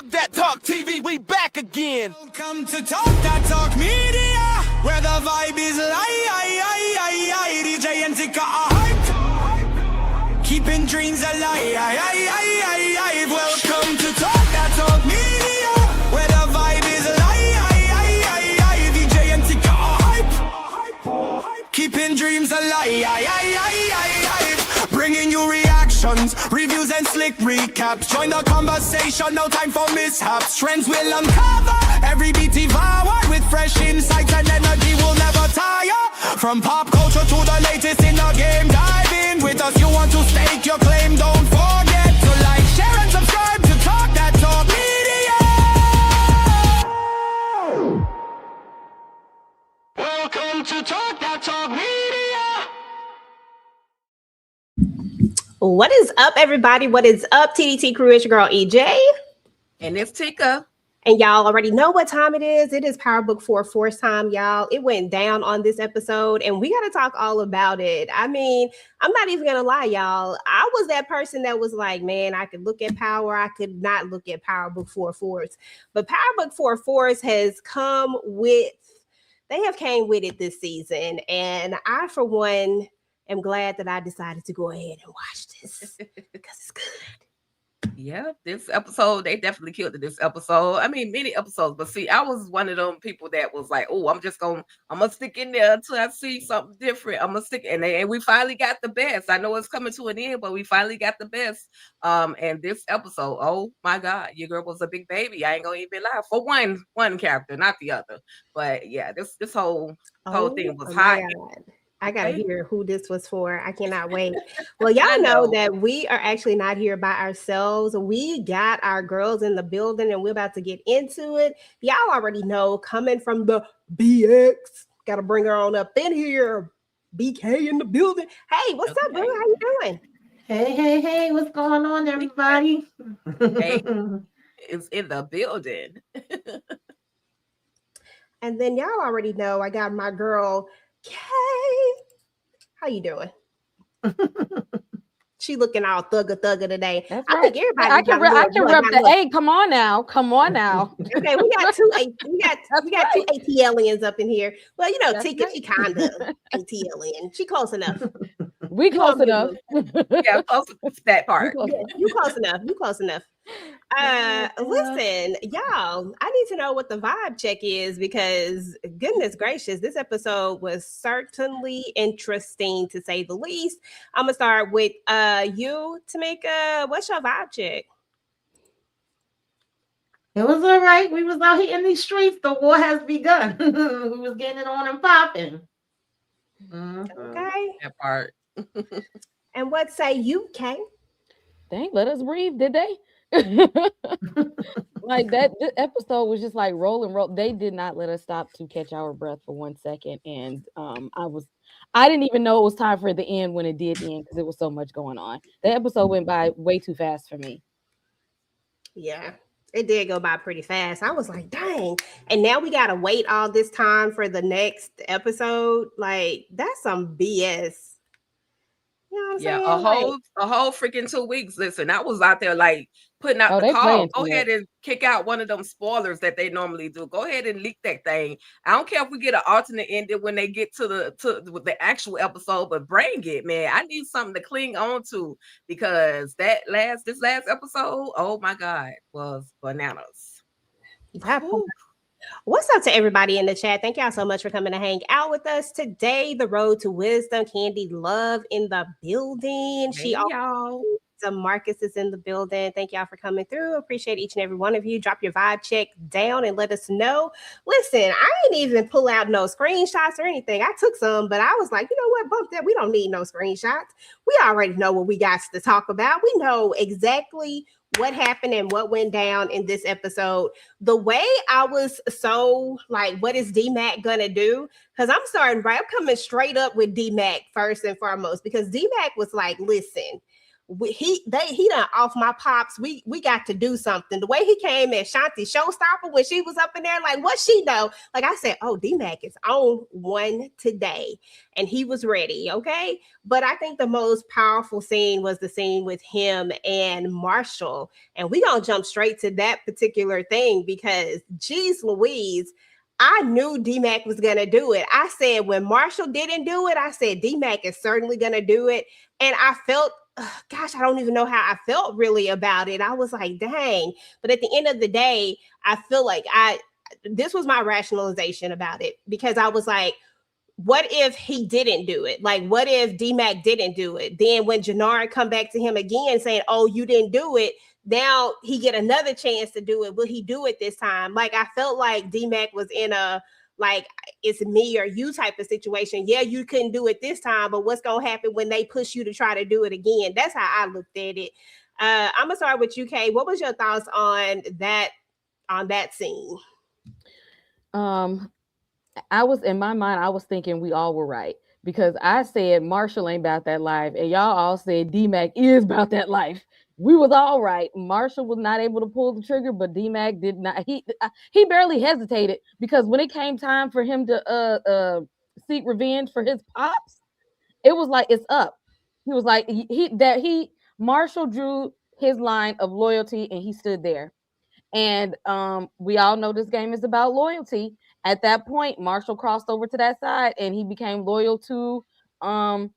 Talk That Talk TV, we back again. Welcome to Talk That Talk Media, where the vibe is live. DJ and Tika are hyped, keeping dreams alive. Welcome to Talk That Talk Media, where the vibe is live. DJ and Tika are hyped, keeping dreams alive. Bringing you reactions, reviews and slick recaps. Join the conversation, no time for mishaps. Trends will uncover, every beat devoured with fresh insights and energy will never tire. From pop culture to the latest in the game, dive in with us. You want to stake your claim, don't forget to like, share and subscribe to Talk That Talk Media. Welcome to Talk That Talk Media. What is up, everybody? What is up, TDT crew? It's your girl, EJ. And it's Tika. And y'all already know what time it is. It is Power Book 4 time, y'all. It went down on this episode, and we got to talk all about it. I mean, I'm not even going to lie, y'all. I was that person that was like, man, I could look at Power. I could not look at Power Book 4. But Power Book 4 has come with, they have came with it this season. And I, for one, am glad that I decided to go ahead and watch this because it's good. Yeah, this episode, they definitely killed it this episode. I mean, many episodes, but see, I was one of them people that was like, oh, I'm gonna stick in there until I see something different. I'm gonna stick, and we finally got the best. I know it's coming to an end, but we finally got the best. And this episode, oh my God, your girl was a big baby. I ain't gonna even lie for one character, not the other. But yeah, this whole thing was hot. I gotta hear who this was for. I cannot wait. Well, y'all know that we are actually not here by ourselves. We got our girls in the building and we're about to get into it. Y'all already know, coming from the BX, gotta bring her on up in here. BK in the building. Hey, what's up, bro? How you doing? Hey, what's going on, everybody? Hey, it's in the building. And then y'all already know I got my girl Kay, how you doing? She looking all thugger today. That's I right. think everybody. I can rep the A. Come on now. Okay, we got two ATLians up in here. Well, you know, Tika, she kind of ATLian. She close enough. We close enough. Yeah, close to that part. You close enough. Listen, y'all, I need to know what the vibe check is because goodness gracious, this episode was certainly interesting to say the least. I'm gonna start with you, Tamika. What's your vibe check? It was all right. We was out here in these streets. The war has begun. We was getting it on and popping. Okay. That part. And what say you, Kay? Dang, let us breathe, did they? Like that this episode was just like roll. They did not let us stop to catch our breath for 1 second. And I didn't even know it was time for the end when it did end because there was so much going on. The episode went by way too fast for me. Yeah, it did go by pretty fast. I was like, dang. And now we gotta wait all this time for the next episode. Like, that's some BS. You know what I'm saying? A whole freaking 2 weeks. Listen, I was out there like putting out the call. Go ahead and kick out one of them spoilers that they normally do. Go ahead and leak that thing. I don't care if we get an alternate ending when they get to the actual episode, but bring it, man. I need something to cling on to because this last episode, oh my God, was bananas. What's up to everybody in the chat? Thank y'all so much for coming to hang out with us today. The Road to Wisdom, Candy Love in the building. Marcus is in the building. Thank y'all for coming through. Appreciate each and every one of you. Drop your vibe check down and let us know. Listen, I ain't even pull out no screenshots or anything. I took some, but I was like, you know what? Bump that. We don't need no screenshots. We already know what we got to talk about. We know exactly what happened and what went down in this episode. The way I was so like, what is D-Mac gonna do? Because I'm coming straight up with D-Mac first and foremost, because D-Mac was like, listen, he done off my pops. We got to do something. The way he came at Shanti Showstopper when she was up in there, like what she know? Like I said, oh, D-Mac is on one today, and he was ready. Okay, but I think the most powerful scene was the scene with him and Marshall, and we gonna jump straight to that particular thing because, geez, Louise. I knew D-Mac was going to do it. I said when Marshall didn't do it, I said D-Mac is certainly going to do it. And I felt, gosh, I don't even know how I felt really about it. I was like, dang. But at the end of the day, I feel like this was my rationalization about it because I was like, what if he didn't do it? Like, what if D-Mac didn't do it? Then when Jannard come back to him again saying, oh, you didn't do it, now he get another chance to do it. Will he do it this time? Like, I felt like D-Mac was in a, like, it's me or you type of situation. Yeah, you couldn't do it this time, but what's going to happen when they push you to try to do it again? That's how I looked at it. I'm going to start with you, Kay. What was your thoughts on that scene? I was, in my mind, I was thinking we all were right because I said Marshall ain't about that life, and y'all all said D-Mac is about that life. We was all right. Marshall was not able to pull the trigger, but D-Mac did not. He barely hesitated because when it came time for him to seek revenge for his pops, it was like it's up. He was like Marshall drew his line of loyalty and he stood there. And we all know this game is about loyalty. At that point, Marshall crossed over to that side and he became loyal to what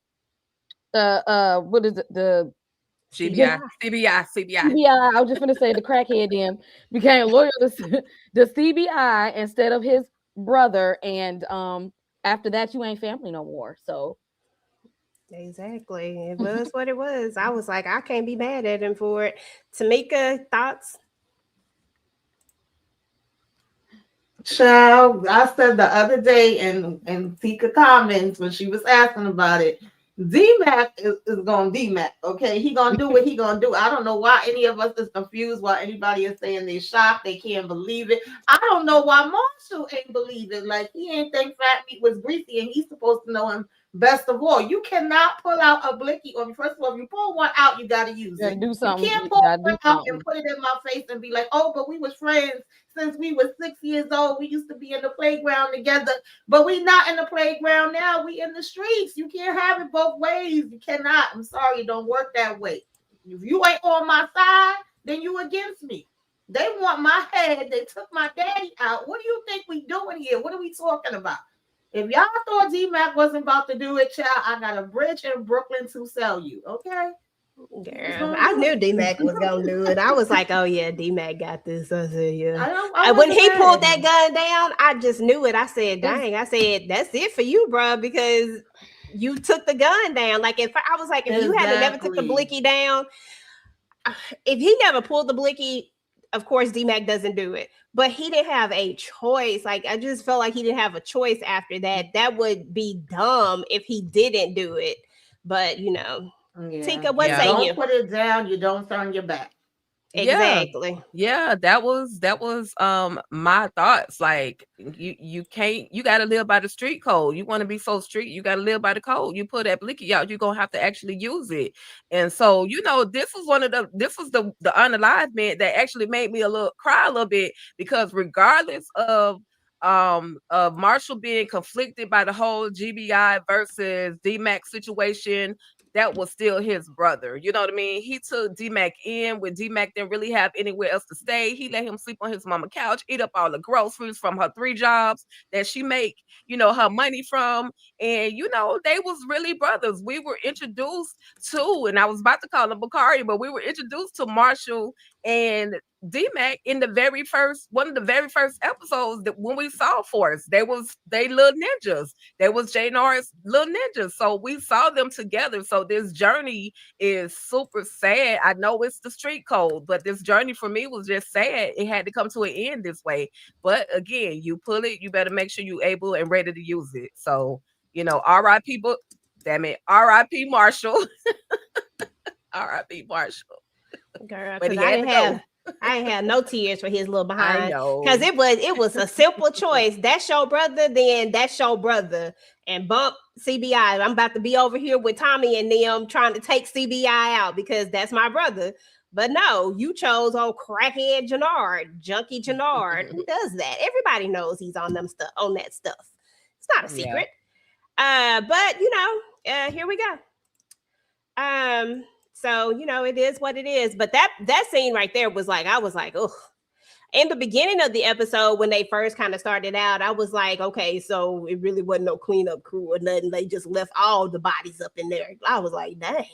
is it? The CBI. I was just going to say the crackhead then became loyal to the CBI instead of his brother. And after that, you ain't family no more. So exactly, it was what it was. I was like, I can't be mad at him for it. Tamika, thoughts? Child, I said the other day in Tika comments when she was asking about it, D-Mac is going to D-Mac, okay? He going to do what he going to do. I don't know why any of us is confused, why anybody is saying they shocked, they can't believe it. I don't know why Marshall ain't believe it. Like, he ain't think Fat Meat was greasy, and he's supposed to know him best of all. You cannot pull out a blicky. Or first of all, if you pull one out, you got to use it. Do something. You can't pull one out and put it in my face and be like, oh, but we was friends since we were 6 years old. We used to be in the playground together, but we not in the playground now. We in the streets. You can't have it both ways. You cannot. I'm sorry, it don't work that way. If you ain't on my side, then you against me. They want my head. They took my daddy out. What do you think we doing here? What are we talking about? If y'all thought D-Mac wasn't about to do it, child, I got a bridge in Brooklyn to sell you. Okay. Girl, I knew D-Mac was gonna do it. I was like, oh yeah, D-Mac got this. I said, yeah. When he pulled that gun down, I just knew it. I said, dang, I said, that's it for you, bro, because you took the gun down. Like if you had never took the blicky down, if he never pulled the blicky, of course D-Mac doesn't do it. But he didn't have a choice. Like I just felt like he didn't have a choice after that. That would be dumb if he didn't do it. But Tika, what say you? Don't put it down. You don't turn your back. Exactly. Yeah, that was my thoughts. Like you got to live by the street code. You want to be so street, you got to live by the code. You put that blicky out, you're gonna have to actually use it. And so this was the unalive man that actually made me cry a little bit, because regardless of Marshall being conflicted by the whole GBI versus D-Mac situation, that was still his brother. You know what I mean? He took D-Mac in when D-Mac didn't really have anywhere else to stay. He let him sleep on his mama's couch, eat up all the groceries from her 3 jobs that she make, her money from. And, they was really brothers. We were introduced to, and I was about to call him Bakari, but we were introduced to Marshall and D-Mac in one of the very first episodes that when we saw Force, they little ninjas. They was Jannard's little ninjas. So we saw them together. So this journey is super sad. I know it's the street code, but this journey for me was just sad. It had to come to an end this way. But again, you pull it, you better make sure you're able and ready to use it. So, R.I.P. R.I.P. Marshall. R.I.P. Marshall. Girl, because I I ain't had no tears for his little I behind know. because it was a simple choice. That's your brother, then that's your brother. And bump CBI. I'm about to be over here with Tommy and them trying to take CBI out because that's my brother. But no, you chose old crackhead Jannard, junkie Jannard. Who does that? Everybody knows he's on that stuff. It's not a secret. But you know, here we go. So you know, it is what it is. But that scene right there was like, I was like, oh. In the beginning of the episode, when they first kind of started out, I was like, okay, so it really wasn't no cleanup crew or nothing. They just left all the bodies up in there. I was like, dang.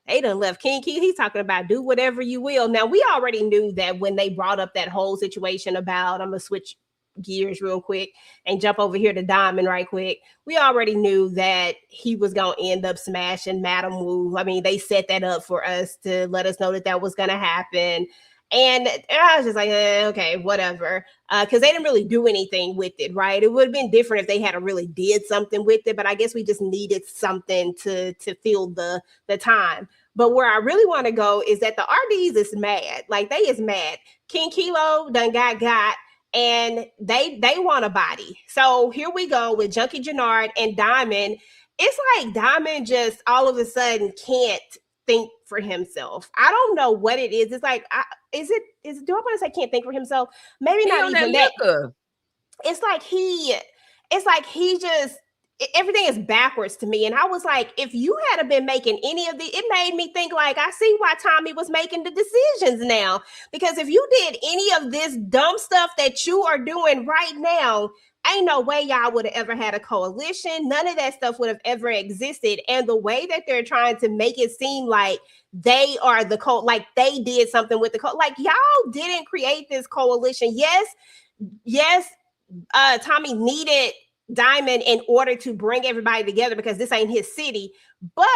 They done left King Key. He's talking about do whatever you will. Now, we already knew that when they brought up that whole situation about, I'm going to switch gears real quick and jump over here to Diamond right quick. We already knew that he was going to end up smashing Madam Wu. I mean, they set that up for us to let us know that was going to happen. And I was just like, okay, whatever. Because they didn't really do anything with it, right? It would have been different if they had really did something with it, but I guess we just needed something to fill the time. But where I really want to go is that the RDs is mad. Like, they is mad. King Kilo done got, and they want a body. So here we go with Junkie Jannard and Diamond. It's like Diamond just all of a sudden can't think for himself. I don't know what it is. It's like, do I want to say can't think for himself? Maybe not even that. It's like he just, everything is backwards to me. And I was like, if you had been making any of it made me think like, I see why Tommy was making the decisions now. Because if you did any of this dumb stuff that you are doing right now, ain't no way y'all would have ever had a coalition. None of that stuff would have ever existed. And the way that they're trying to make it seem like they are the like they did something with the like y'all didn't create this coalition. Yes, Tommy needed Diamond in order to bring everybody together because this ain't his city. But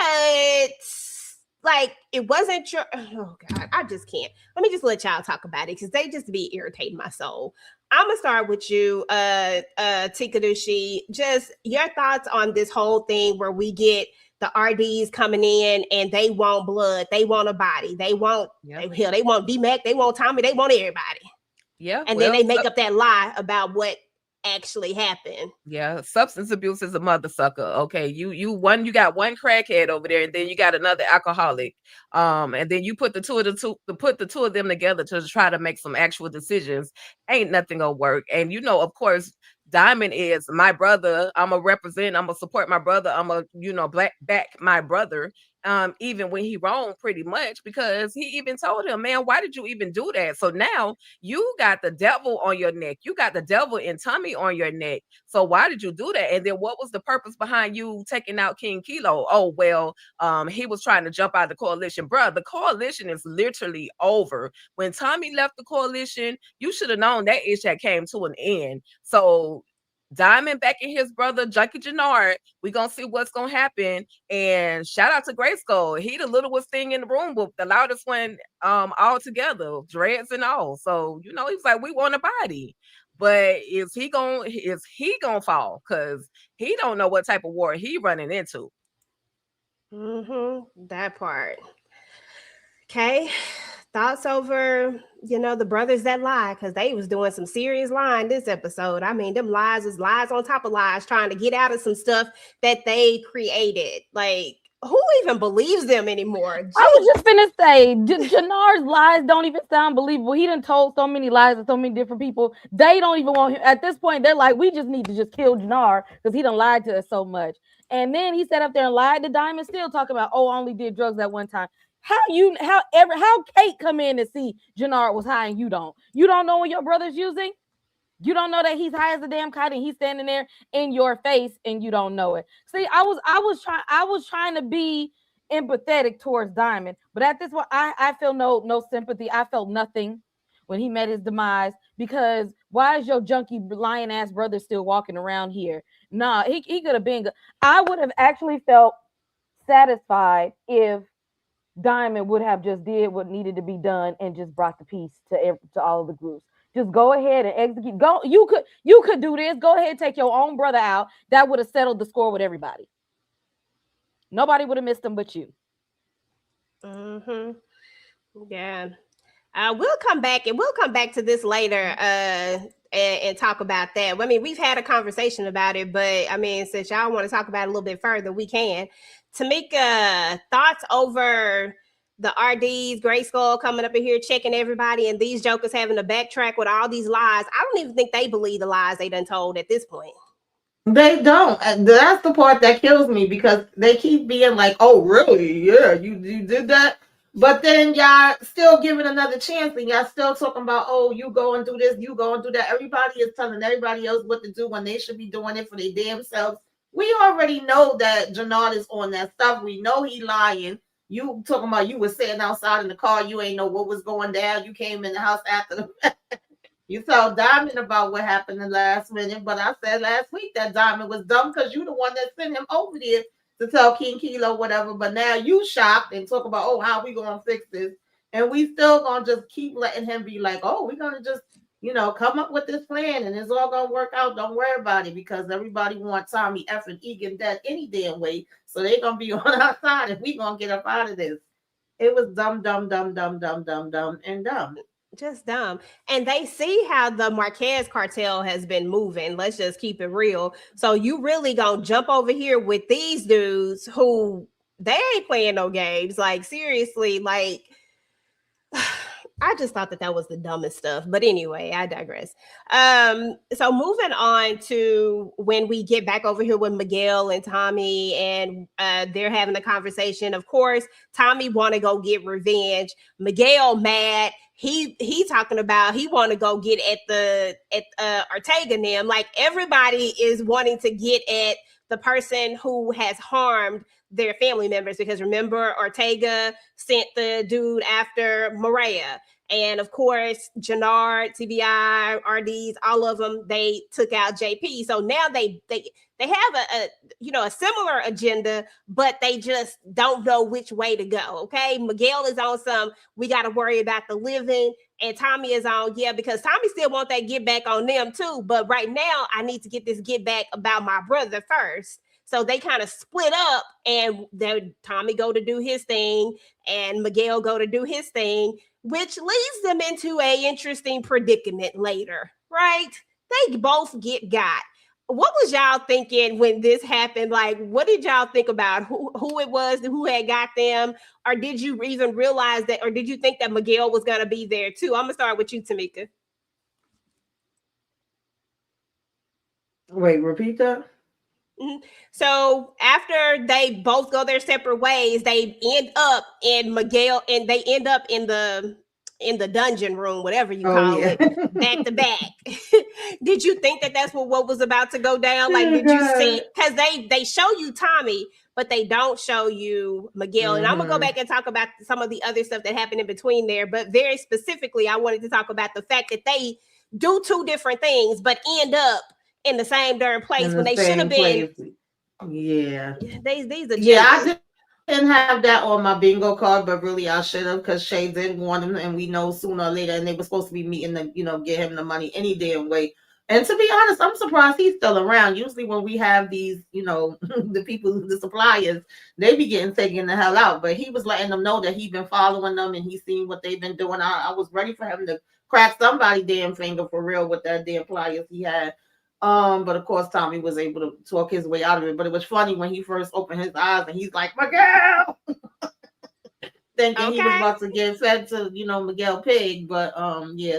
like, it wasn't your, oh God, I just can't. Let me just let y'all talk about it because they just be irritating my soul. I'm gonna start with you, Tikadushi. Just your thoughts on this whole thing where we get the RDs coming in and they want blood, they want a body, they want they want D-Mac, they want Tommy, they want everybody. Yeah, and then they make up that lie about what actually happened. Yeah, substance abuse is a mother sucker. Okay, you got one crackhead over there, and then you got another alcoholic. And then you put the two of them together to try to make some actual decisions. Ain't nothing gonna work. And you know, of course, Diamond is my brother. I'm a represent. I'm gonna support my brother. I'm a back my brother. Even when he wrong, pretty much, because he even told him, man, why did you even do that? So now you got the devil on your neck. You got the devil and Tommy on your neck. So why did you do that? And then what was the purpose behind you taking out King Kilo? Oh, well, he was trying to jump out of the coalition. Bruh, the coalition is literally over. When Tommy left the coalition, you should have known that ish had came to an end. So Diamond back in his brother Junkie Jannard, we gonna see what's gonna happen. And shout out to Grayskull. He the littlest thing in the room, but the loudest one all together, dreads and all. So he was like, we want a body. But is he gonna fall? Because he don't know what type of war he running into. That part. Okay. Thoughts over, the brothers that lie, because they was doing some serious lying this episode. I mean, them lies was lies on top of lies, trying to get out of some stuff that they created. Like, who even believes them anymore? Jeez. I was just finna say, Jannard's lies don't even sound believable. He done told so many lies to so many different people. They don't even want him. At this point, they're like, we just need to just kill Jannard because he done lied to us so much. And then he sat up there and lied to Diamond, still talking about, I only did drugs at one time. How Kate come in and see Jannard was high and you don't know what your brother's using? You don't know that he's high as a damn kite and he's standing there in your face and you don't know it. See, I was trying to be empathetic towards Diamond, but at this point, I feel no sympathy. I felt nothing when he met his demise, because why is your junkie lying ass brother still walking around here? Nah, he could have been good. I would have actually felt satisfied if Diamond would have just did what needed to be done and just brought the peace to all of the groups. Just go ahead and execute. You could do this. Go ahead and take your own brother out. That would have settled the score with everybody. Nobody would have missed them but you. Yeah. We'll come back to this later and talk about that. I mean, we've had a conversation about it, but I mean, since y'all want to talk about it a little bit further, we can. Tamika, thoughts over the RDs, Gray Skull coming up in here checking everybody, and these jokers having to backtrack with all these lies. I don't even think they believe the lies they done told at this point. They don't. That's the part that kills me, because they keep being like, "Oh, really? Yeah, you did that." But then y'all still giving another chance, and y'all still talking about, "Oh, you go and do this, you go and do that." Everybody is telling everybody else what to do when they should be doing it for their damn selves. We already know that Jannard is on that stuff. We know he lying. You talking about you was sitting outside in the car, you ain't know what was going down. You came in the house after the You told Diamond about what happened the last minute, but I said last week that Diamond was dumb because you the one that sent him over there to tell King Kilo whatever. But now you shocked and talk about, oh, how we gonna fix this? And we still gonna just keep letting him be like, oh, we're gonna just, come up with this plan and it's all gonna work out. Don't worry about it, because everybody wants Tommy effing Egan dead any damn way. So they gonna be on our side and we gonna get up out of this. It was dumb, and dumb. Just dumb. And they see how the Marquez cartel has been moving. Let's just keep it real. So you really gonna jump over here with these dudes who they ain't playing no games. Like, seriously, like I just thought that was the dumbest stuff. But anyway, I digress. So moving on to when we get back over here with Miguel and Tommy, and they're having a conversation. Of course, Tommy want to go get revenge. Miguel mad. He talking about he want to go get at Ortega and them. Like, everybody is wanting to get at the person who has harmed their family members, because remember, Ortega sent the dude after Maria. And of course, Jannard, TBI, RDs, all of them, they took out JP. So now they have a similar agenda, but they just don't know which way to go. Okay, Miguel is on some, we got to worry about the living, and Tommy is on, because Tommy still want that get back on them too. But right now, I need to get this get back about my brother first. So they kind of split up, and then Tommy go to do his thing and Miguel go to do his thing, which leads them into a interesting predicament later, right? They both get got. What was y'all thinking when this happened? Like, what did y'all think about who it was, who had got them? Or did you even realize that, or did you think that Miguel was going to be there too? I'm going to start with you, Tamika. Wait, repeat that? Mm-hmm. So after they both go their separate ways, they end up in Miguel, and they end up in the dungeon room, whatever you call it, back to back. Did you think that that's what was about to go down? Like, did you see? Because they show you Tommy, but they don't show you Miguel. Mm-hmm. And I'm gonna go back and talk about some of the other stuff that happened in between there. But very specifically, I wanted to talk about the fact that they do two different things, but end up in the same darn place when they should have been. Yeah. These are I didn't have that on my bingo card, but really I should have, because Shay didn't want him, and we know sooner or later, and they were supposed to be meeting to get him the money any damn way. And to be honest, I'm surprised he's still around. Usually when we have these, the people, the suppliers, they be getting taken the hell out. But he was letting them know that he's been following them and he's seen what they've been doing. I was ready for him to crack somebody damn finger for real with that damn pliers he had. But of course Tommy was able to talk his way out of it. But it was funny when he first opened his eyes and he's like, Miguel, thinking he was about to get fed to Miguel Pig. But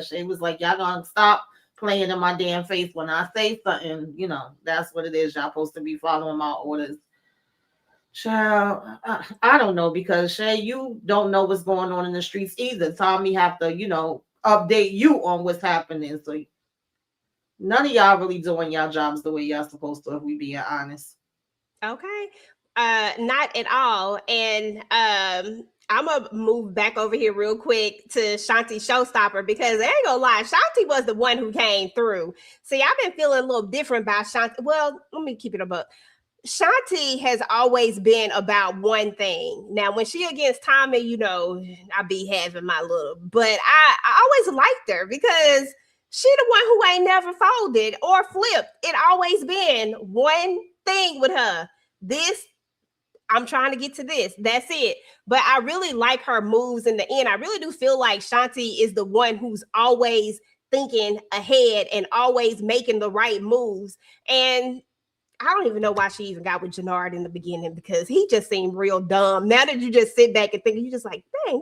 Shay was like, y'all gonna stop playing in my damn face when I say something. That's what it is. Y'all supposed to be following my orders. Child, I don't know, because Shay, you don't know what's going on in the streets either. Tommy have to update you on what's happening. So none of y'all really doing y'all jobs the way y'all supposed to, if we being honest. Okay. Not at all. And I'm gonna move back over here real quick to Shanti Showstopper, because I ain't gonna lie, Shanti was the one who came through. See, I've been feeling a little different about Shanti. Well, let me keep it above. Shanti has always been about one thing. Now, when she against Tommy, I be having my little, but I always liked her because she the one who ain't never folded or flipped. It always been one thing with her. This I'm trying to get to this. That's it. But I really like her moves in the end. I really do feel like Shanti is the one who's always thinking ahead and always making the right moves. And I don't even know why she even got with Jannard in the beginning, because he just seemed real dumb. Now that you just sit back and think, you're just like, dang,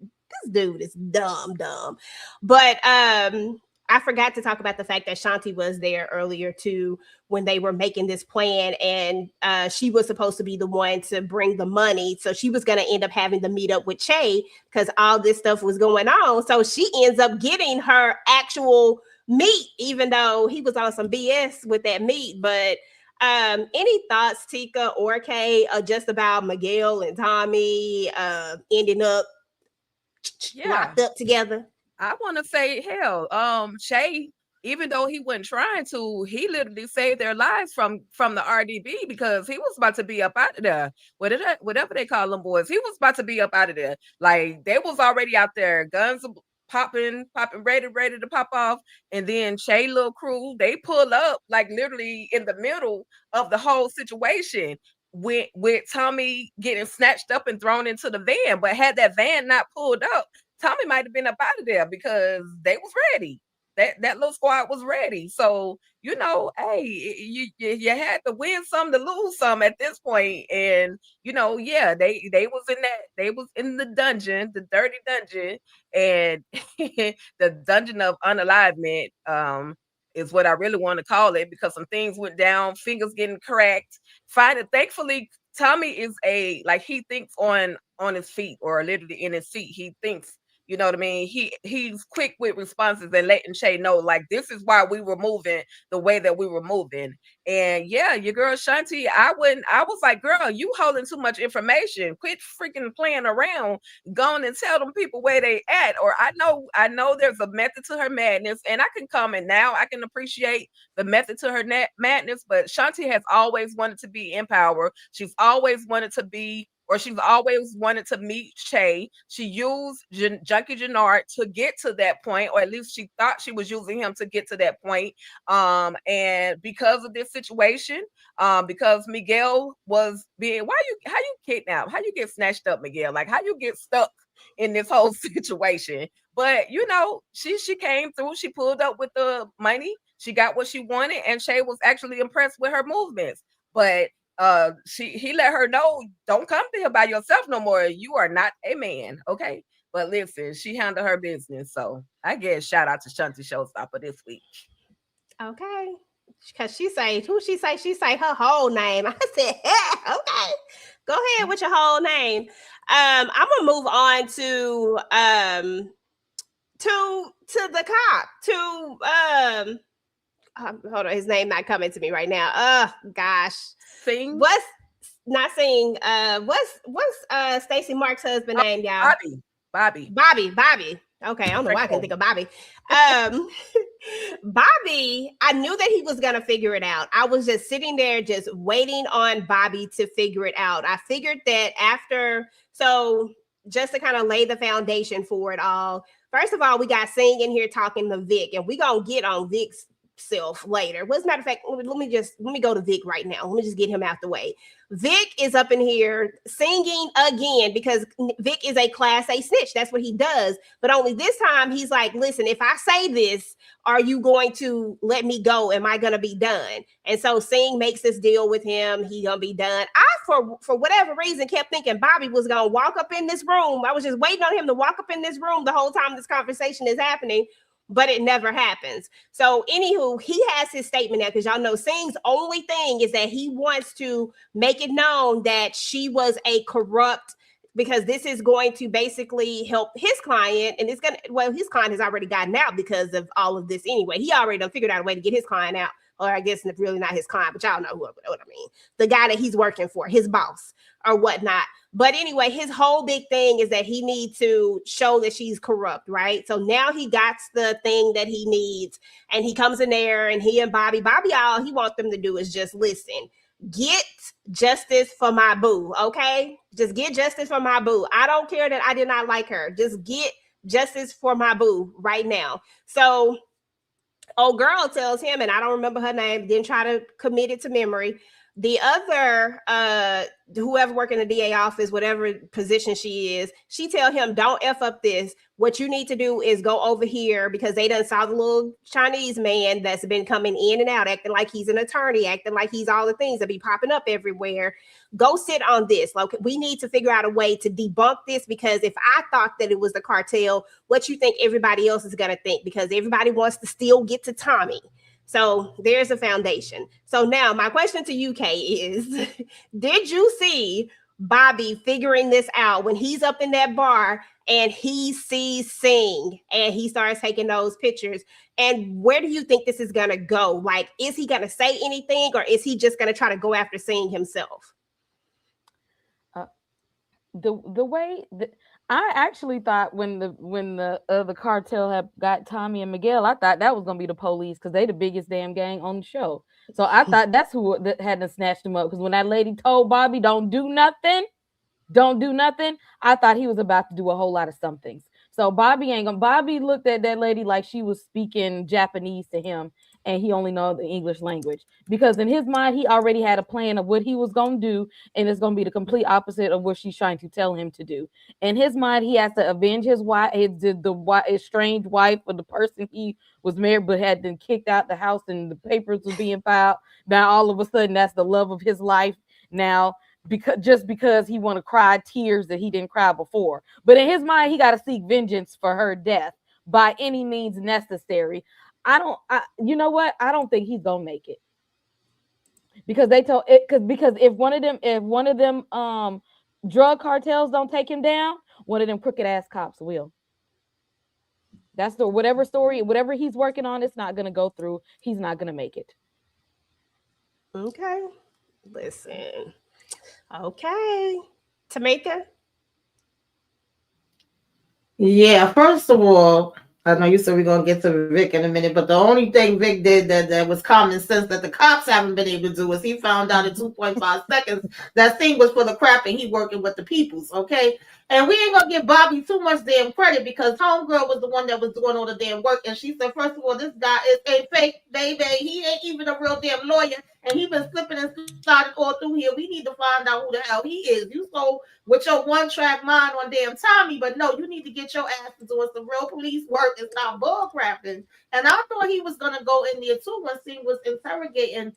this dude is dumb. But I forgot to talk about the fact that Shanti was there earlier too when they were making this plan, and she was supposed to be the one to bring the money. So she was going to end up having to meet up with Che because all this stuff was going on. So she ends up getting her actual meat, even though he was on some BS with that meat. But any thoughts, Tika or Kay, just about Miguel and Tommy ending up locked up together? I want to say, hell, Che, even though he wasn't trying to, he literally saved their lives from the RDB, because he was about to be up out of there. Whatever they call them boys, he was about to be up out of there. Like, they was already out there, guns popping, ready to pop off. And then Che little crew, they pull up like literally in the middle of the whole situation, with Tommy getting snatched up and thrown into the van. But had that van not pulled up, Tommy might have been up out of there, because they was ready. That little squad was ready. So, you know, hey, you had to win some to lose some at this point. And, you know, yeah, they was in the dungeon, the dirty dungeon, and the dungeon of unalivement is what I really want to call it, because some things went down, fingers getting cracked. Thankfully, Tommy is he thinks on his feet, or literally in his seat. He thinks, you know what I mean? He's quick with responses and letting Che know, like, this is why we were moving the way that we were moving. And yeah, your girl Shanti, I was like, girl, you holding too much information. Quit freaking playing around. Go on and tell them people where they at. Or I know there's a method to her madness, and I can comment now. I can appreciate the method to her madness, but Shanti has always wanted to be in power. She's always wanted to be, or she's always wanted to meet Che. She used Junkie Jannard to get to that point, or at least she thought she was using him to get to that point. And because of this situation, because Miguel was being, how you kidnapped, how you get snatched up, Miguel? Like, how you get stuck in this whole situation? But, you know, she came through, she pulled up with the money, she got what she wanted, and Che was actually impressed with her movements. But he let her know, don't come to him by yourself no more. You are not a man, okay? But listen, she handled her business. So I guess shout out to Shanti Showstopper this week. Okay. Because she say her whole name. I said, yeah, okay. Go ahead with your whole name. I'm gonna move on to the cop, to hold on, his name not coming to me right now. Oh gosh. Sing. What's not Sing? What's Stacey Mark's husband name, y'all? Bobby. Okay, I don't know why I can think of Bobby. Bobby, I knew that he was gonna figure it out. I was just sitting there, just waiting on Bobby to figure it out. I figured that so just to kind of lay the foundation for it all. First of all, we got Sing in here talking to Vic, and we gonna get on Vic's self later. Well, as a matter of fact, let me go to Vic right now. Let me just get him out the way. Vic is up in here singing again, because Vic is a class A snitch. That's what he does. But only this time he's like, listen, if I say this, are you going to let me go? Am I going to be done? And so Sing makes this deal with him. He going to be done. I, for whatever reason, kept thinking Bobby was going to walk up in this room. I was just waiting on him to walk up in this room the whole time this conversation is happening, but it never happens. So anywho, he has his statement now, because y'all know Sing's only thing is that he wants to make it known that she was a corrupt, because this is going to basically help his client, and his client has already gotten out because of all of this anyway. He already done figured out a way to get his client out, or I guess it's really not his client, but y'all know what I mean. The guy that he's working for, his boss or whatnot. But anyway, his whole big thing is that he needs to show that she's corrupt, right? So now he got the thing that he needs, and he comes in there, and he and Bobby, all he wants them to do is just listen, get justice for my boo, okay? Just get justice for my boo. I don't care that I did not like her. Just get justice for my boo right now. So old girl tells him, and I don't remember her name, didn't try to commit it to memory, The other, whoever working in the DA office, whatever position she is, she tell him, don't F up this. What you need to do is go over here because they done saw the little Chinese man that's been coming in and out, acting like he's an attorney, acting like he's all the things that be popping up everywhere. Go sit on this. Like, we need to figure out a way to debunk this, because if I thought that it was the cartel, what you think everybody else is going to think? Because everybody wants to still get to Tommy. So there's a foundation. So now my question to you, Kay, is did you see Bobby figuring this out when he's up in that bar and he sees Singh and he starts taking those pictures? And where do you think this is going to go? Like, is he going to say anything, or is he just going to try to go after Singh himself? The way that I actually thought when the cartel had got Tommy and Miguel, I thought that was gonna be the police, because they the biggest damn gang on the show. So I thought that's who that had to snatch them up. Because when that lady told Bobby, don't do nothing, I thought he was about to do a whole lot of somethings. So Bobby looked at that lady like she was speaking Japanese to him, and he only knows the English language, because in his mind, he already had a plan of what he was going to do, and it's going to be the complete opposite of what she's trying to tell him to do. In his mind, he has to avenge his wife, the estranged wife of the person he was married but had been kicked out the house, and the papers were being filed. Now, all of a sudden, that's the love of his life now, because he want to cry tears that he didn't cry before. But in his mind, he got to seek vengeance for her death by any means necessary. You know what? I don't think he's gonna make it, because they told it because if one of them drug cartels don't take him down, one of them crooked ass cops will. That's whatever he's working on, it's not gonna go through. He's not gonna make it. Okay, listen. Okay, Tamika. Yeah, first of all, I know you said we're gonna get to Vic in a minute, but the only thing Vic did that was common sense that the cops haven't been able to do is he found out in 2.5 seconds that thing was for the crap and he working with the peoples, okay? And we ain't gonna give Bobby too much damn credit, because homegirl was the one that was doing all the damn work, and she said, first of all, this guy is a fake baby. He ain't even a real damn lawyer, and he been slipping and sliding all through here. We need to find out who the hell he is. You so with your one-track mind on damn Tommy, but no, you need to get your ass to doing some real police work and stop bullcrapping. And I thought he was gonna go in there too when he was interrogating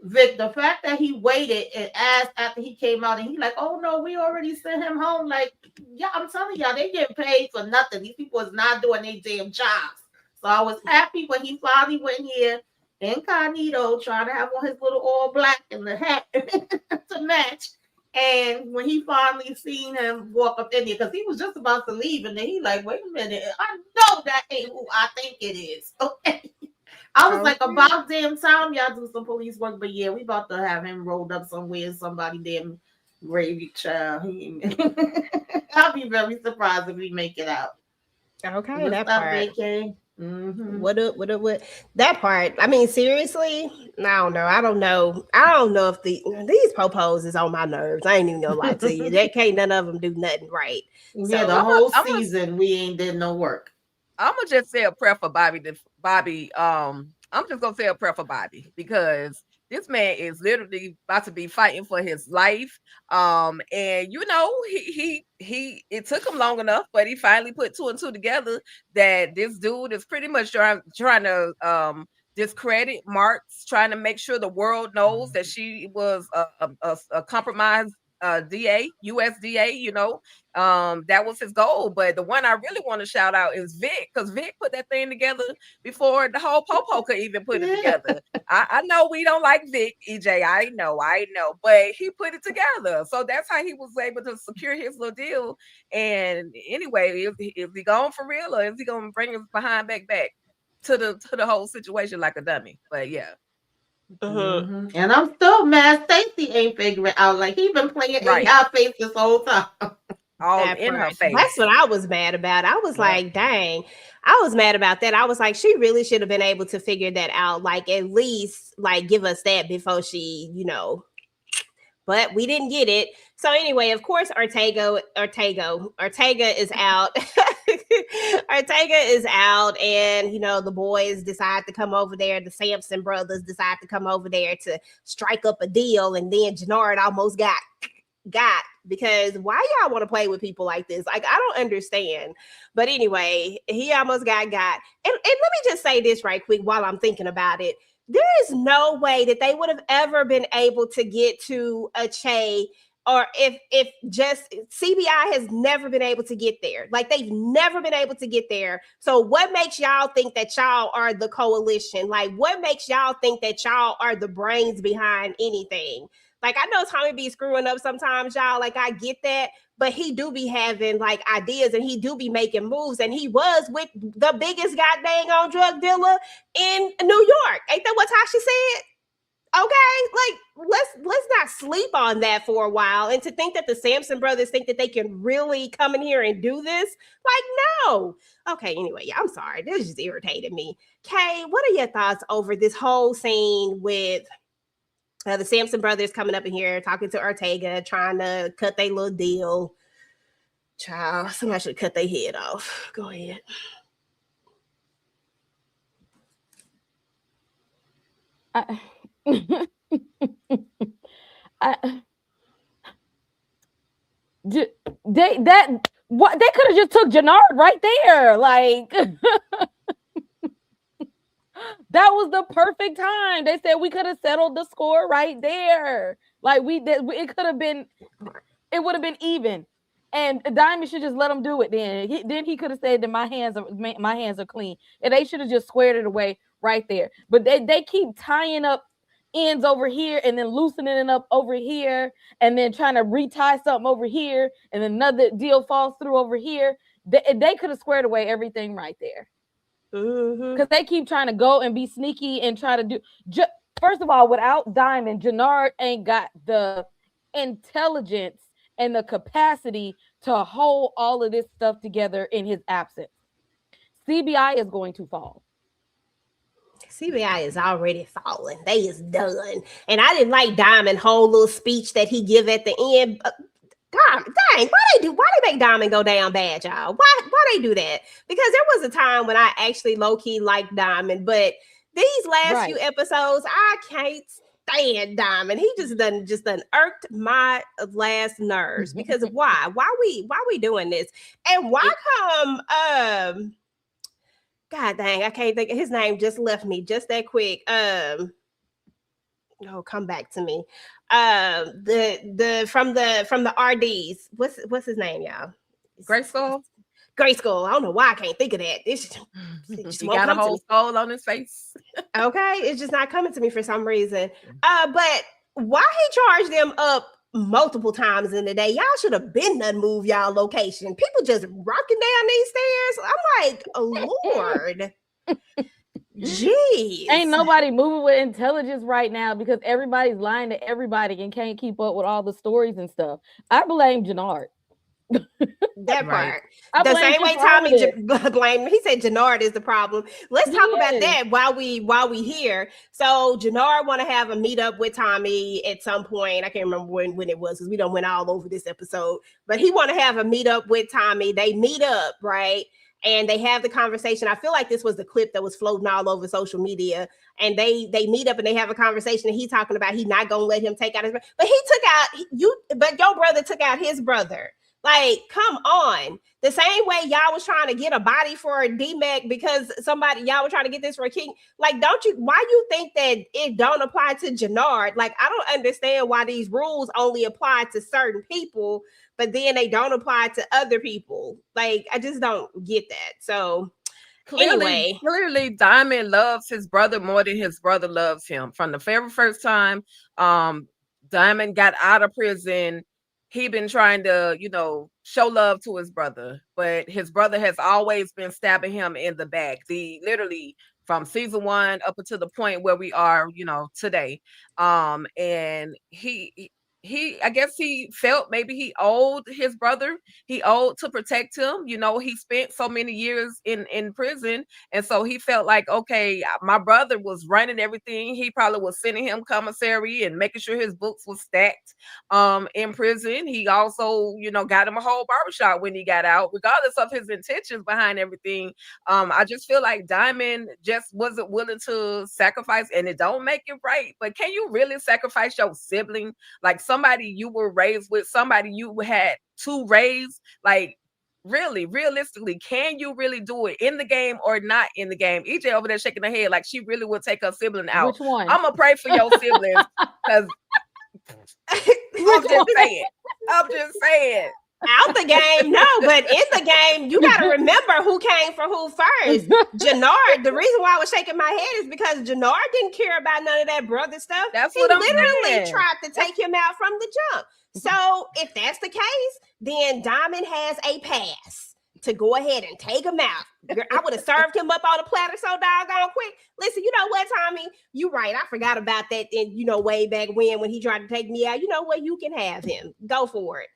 Vic. The fact that he waited and asked after he came out, and he like, oh no, we already sent him home. Like, yeah, I'm telling y'all, they getting paid for nothing. These people is not doing their damn jobs. So I was happy when he finally went here incognito, trying to have on his little all black and the hat to match. And when he finally seen him walk up in there, because he was just about to leave, and then he like, wait a minute, I know that ain't who I think it is. Okay. I was like, about damn time y'all do some police work, but yeah, we about to have him rolled up somewhere, somebody damn gravy child. I'll be very surprised if we make it out. Okay, that part. Mm-hmm. What that part? I mean, seriously, I don't know. I don't know if these popos is on my nerves. I ain't even gonna lie to you. That can't none of them do nothing right. Yeah, so, the whole season we ain't did no work. I'm gonna just say a prayer for Bobby. I'm just gonna say a prayer for Bobby, because this man is literally about to be fighting for his life. And you know, he it took him long enough, but he finally put 2 and 2 together that this dude is pretty much trying to discredit Marks, trying to make sure the world knows that she was a compromised USDA, you know. That was his goal. But the one I really want to shout out is Vic, because Vic put that thing together before the whole Popo could even put it together. I know we don't like Vic, EJ. I know, but he put it together. So that's how he was able to secure his little deal. And anyway, is he going for real, or is he gonna bring his behind back to the whole situation like a dummy? But yeah. Mm-hmm. And I'm still mad Stacey ain't figuring out. Like, he been playing in our face this whole time. All in her face. That's what I was mad about. I was like, dang, I was mad about that. I was like, she really should have been able to figure that out. Like, at least like give us that before she, you know. But we didn't get it. So anyway, of course, Ortega is out. Ortega is out, and the boys decide to come over there. The Sampson brothers decide to come over there to strike up a deal, and then Jannard almost got because why y'all want to play with people like this? Like, I don't understand. But anyway, he almost got. And let me just say this right quick while I'm thinking about it. There is no way that they would have ever been able to get to a Che, or if just CBI has never been able to get there. Like, they've never been able to get there. So what makes y'all think that y'all are the coalition? Like, what makes y'all think that y'all are the brains behind anything? Like, I know Tommy be screwing up sometimes, y'all. Like, I get that. But he do be having, like, ideas, and he do be making moves. And he was with the biggest goddamn on drug dealer in New York. Ain't that what Tasha said? Okay, like, let's not sleep on that for a while. And to think that the Sampson brothers think that they can really come in here and do this, like, no. Okay, anyway, yeah, I'm sorry. This just irritated me. Kay, what are your thoughts over this whole scene with the Sampson brothers coming up in here, talking to Ortega, trying to cut their little deal? Child, somebody should cut their head off. Go ahead. They could have just took Jannard right there. Like, that was the perfect time. They said we could have settled the score right there. Like, it could have been, it would have been even. And Diamond should just let him do it. Then he could have said that my hands are clean, and they should have just squared it away right there. But they keep tying up ends over here and then loosening it up over here, and then trying to retie something over here, and another deal falls through over here. They could have squared away everything right there. Because they keep trying to go and be sneaky and try to do. First of all, without Diamond, Jannard ain't got the intelligence and the capacity to hold all of this stuff together in his absence. CBI is going to fall. CBI is already falling. They is done. And I didn't like Diamond whole little speech that he give at the end. Dang, why they make Diamond go down bad, y'all? Why they do that? Because there was a time when I actually low-key liked Diamond, but these last few episodes, I can't stand Diamond. He just done irked my last nerves. Because why? Why we doing this? And why come God dang, I can't think of his name, just left me just that quick. Come back to me. The from the RDs. What's his name, y'all? Grayskull. Grayskull. I don't know why I can't think of that. It just he got a whole skull on his face. Okay, it's just not coming to me for some reason. But why he charged them up multiple times in the day? Y'all should have been done move y'all location. People just rocking down these stairs. I'm like, oh, Lord. Jeez. Ain't nobody moving with intelligence right now because everybody's lying to everybody and can't keep up with all the stories and stuff. I blame Jannard. That part. The same way Tommy blamed. He said Jannard is the problem. Let's talk about that while we here. So Jannard want to have a meetup with Tommy at some point. I can't remember when it was because we don't went all over this episode. But he want to have a meetup with Tommy. They meet up, right? And they have the conversation. I feel like this was the clip that was floating all over social media. And they meet up and they have a conversation. And he's talking about he's not gonna let him take out his brother. But he took out you. But your brother took out his brother. Like, come on. The same way y'all was trying to get a body for a D-Mac because y'all were trying to get this for a king. Like, why you think that it don't apply to Jannard? Like, I don't understand why these rules only apply to certain people, but then they don't apply to other people. Like, I just don't get that. So clearly Diamond loves his brother more than his brother loves him. From the very first time Diamond got out of prison, he been trying to, show love to his brother, but his brother has always been stabbing him in the back. Literally from season 1 up until the point where we are, today. And I guess he felt maybe he owed his brother. He owed to protect him. You know, he spent so many years in prison, and so he felt like, okay, my brother was running everything. He probably was sending him commissary and making sure his books were stacked in prison. He also, you know, got him a whole barbershop when he got out, regardless of his intentions behind everything. I just feel like Diamond just wasn't willing to sacrifice, and it don't make it right. But can you really sacrifice your sibling? Like somebody you were raised with, somebody you had to raise, like really, realistically, can you really do it in the game or not in the game? EJ over there shaking her head like she really would take her sibling out. Which one? I'm gonna pray for your siblings because I'm just saying. Out the game, no, but in the game, you got to remember who came for who first. Jannard. The reason why I was shaking my head is because Jannard didn't care about none of that brother stuff. That's he what I'm literally saying. tried to take him out from the jump. So if that's the case, then Diamond has a pass to go ahead and take him out. I would have served him up on a platter so doggone quick. Listen, you know what, Tommy? You right. I forgot about that. And you know, way back when he tried to take me out. You know what? You can have him. Go for it.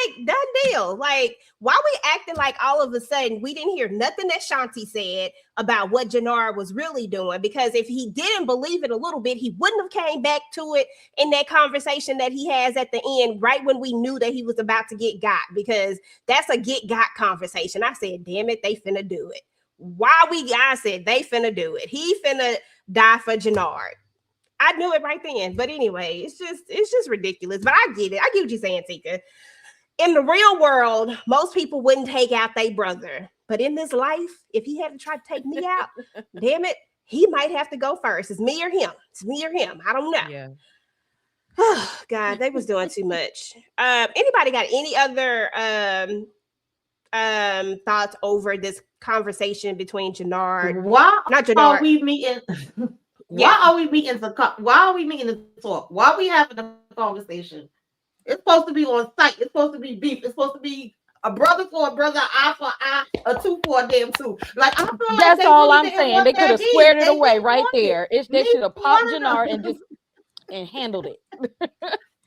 Like, done deal. Like, why we acting like all of a sudden we didn't hear nothing that Shanti said about what Jannard was really doing? Because if he didn't believe it a little bit, he wouldn't have came back to it in that conversation that he has at the end, right when we knew that he was about to get got, because that's a get got conversation. I said, damn it, they finna do it. I said, they finna do it. He finna die for Jannard. I knew it right then. But anyway, it's just ridiculous. But I get it. I get what you're saying, Tika. In the real world, most people wouldn't take out their brother. But in this life, if he had to try to take me out, damn it, he might have to go first. It's me or him. It's me or him. I don't know. Yeah. Oh, God, they was doing too much. Anybody got any other thoughts over this conversation between Jannard? Not Jannard. Are we meeting? Why are we meeting to talk? Why are we having a conversation? It's supposed to be on site. It's supposed to be beef. It's supposed to be a brother for a brother, eye for eye, a two for a damn two. Like, I feel like that's all I'm saying. They could have squared it They away didn't right want there. it. They should have popped Neither Jannard one and of just handled it.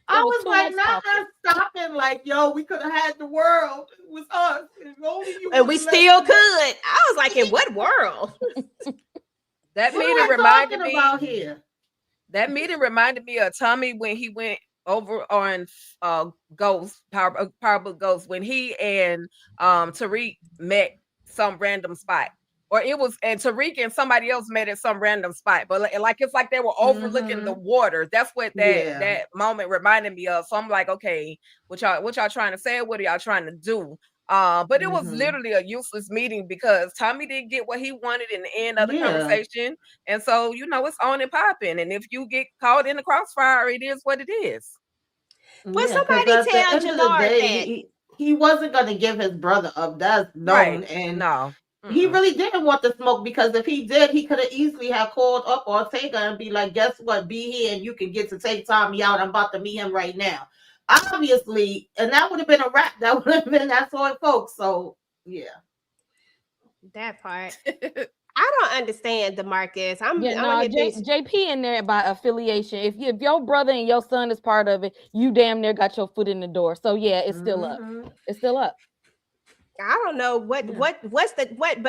I was was too like, much not talking. us stopping. Like, yo, we could have had the world. It was us. If only you And we would've still let could. us. I was like, in what world? That What meeting am I reminded talking me. about here? That meeting reminded me of Tommy when he went over on Ghost, Powerbook Ghost, when he and Tariq met some random spot. Or it was, and Tariq and somebody else met at some random spot, but like it's like they were overlooking the water. That's what that moment reminded me of. So I'm like, okay, what y'all trying to say? What are y'all trying to do? But it was literally a useless meeting because Tommy didn't get what he wanted in the end of the conversation, and so you know it's on and popping. And if you get caught in the crossfire, it is what it is. Well, somebody tell Jannard that he wasn't going to give his brother up. That's known, Right. and No. he really didn't want the smoke, because if he did, he could have easily have called up Ortega and be like, guess what, be here and you can get to take Tommy out. I'm about to meet him right now. Obviously, and that would have been a wrap. That would have been that's all, folks. So yeah, that part. I don't understand, DeMarcus. JP in there by affiliation. If your brother and your son is part of it, you damn near got your foot in the door. So yeah, it's still up. It's still up. I don't know what, but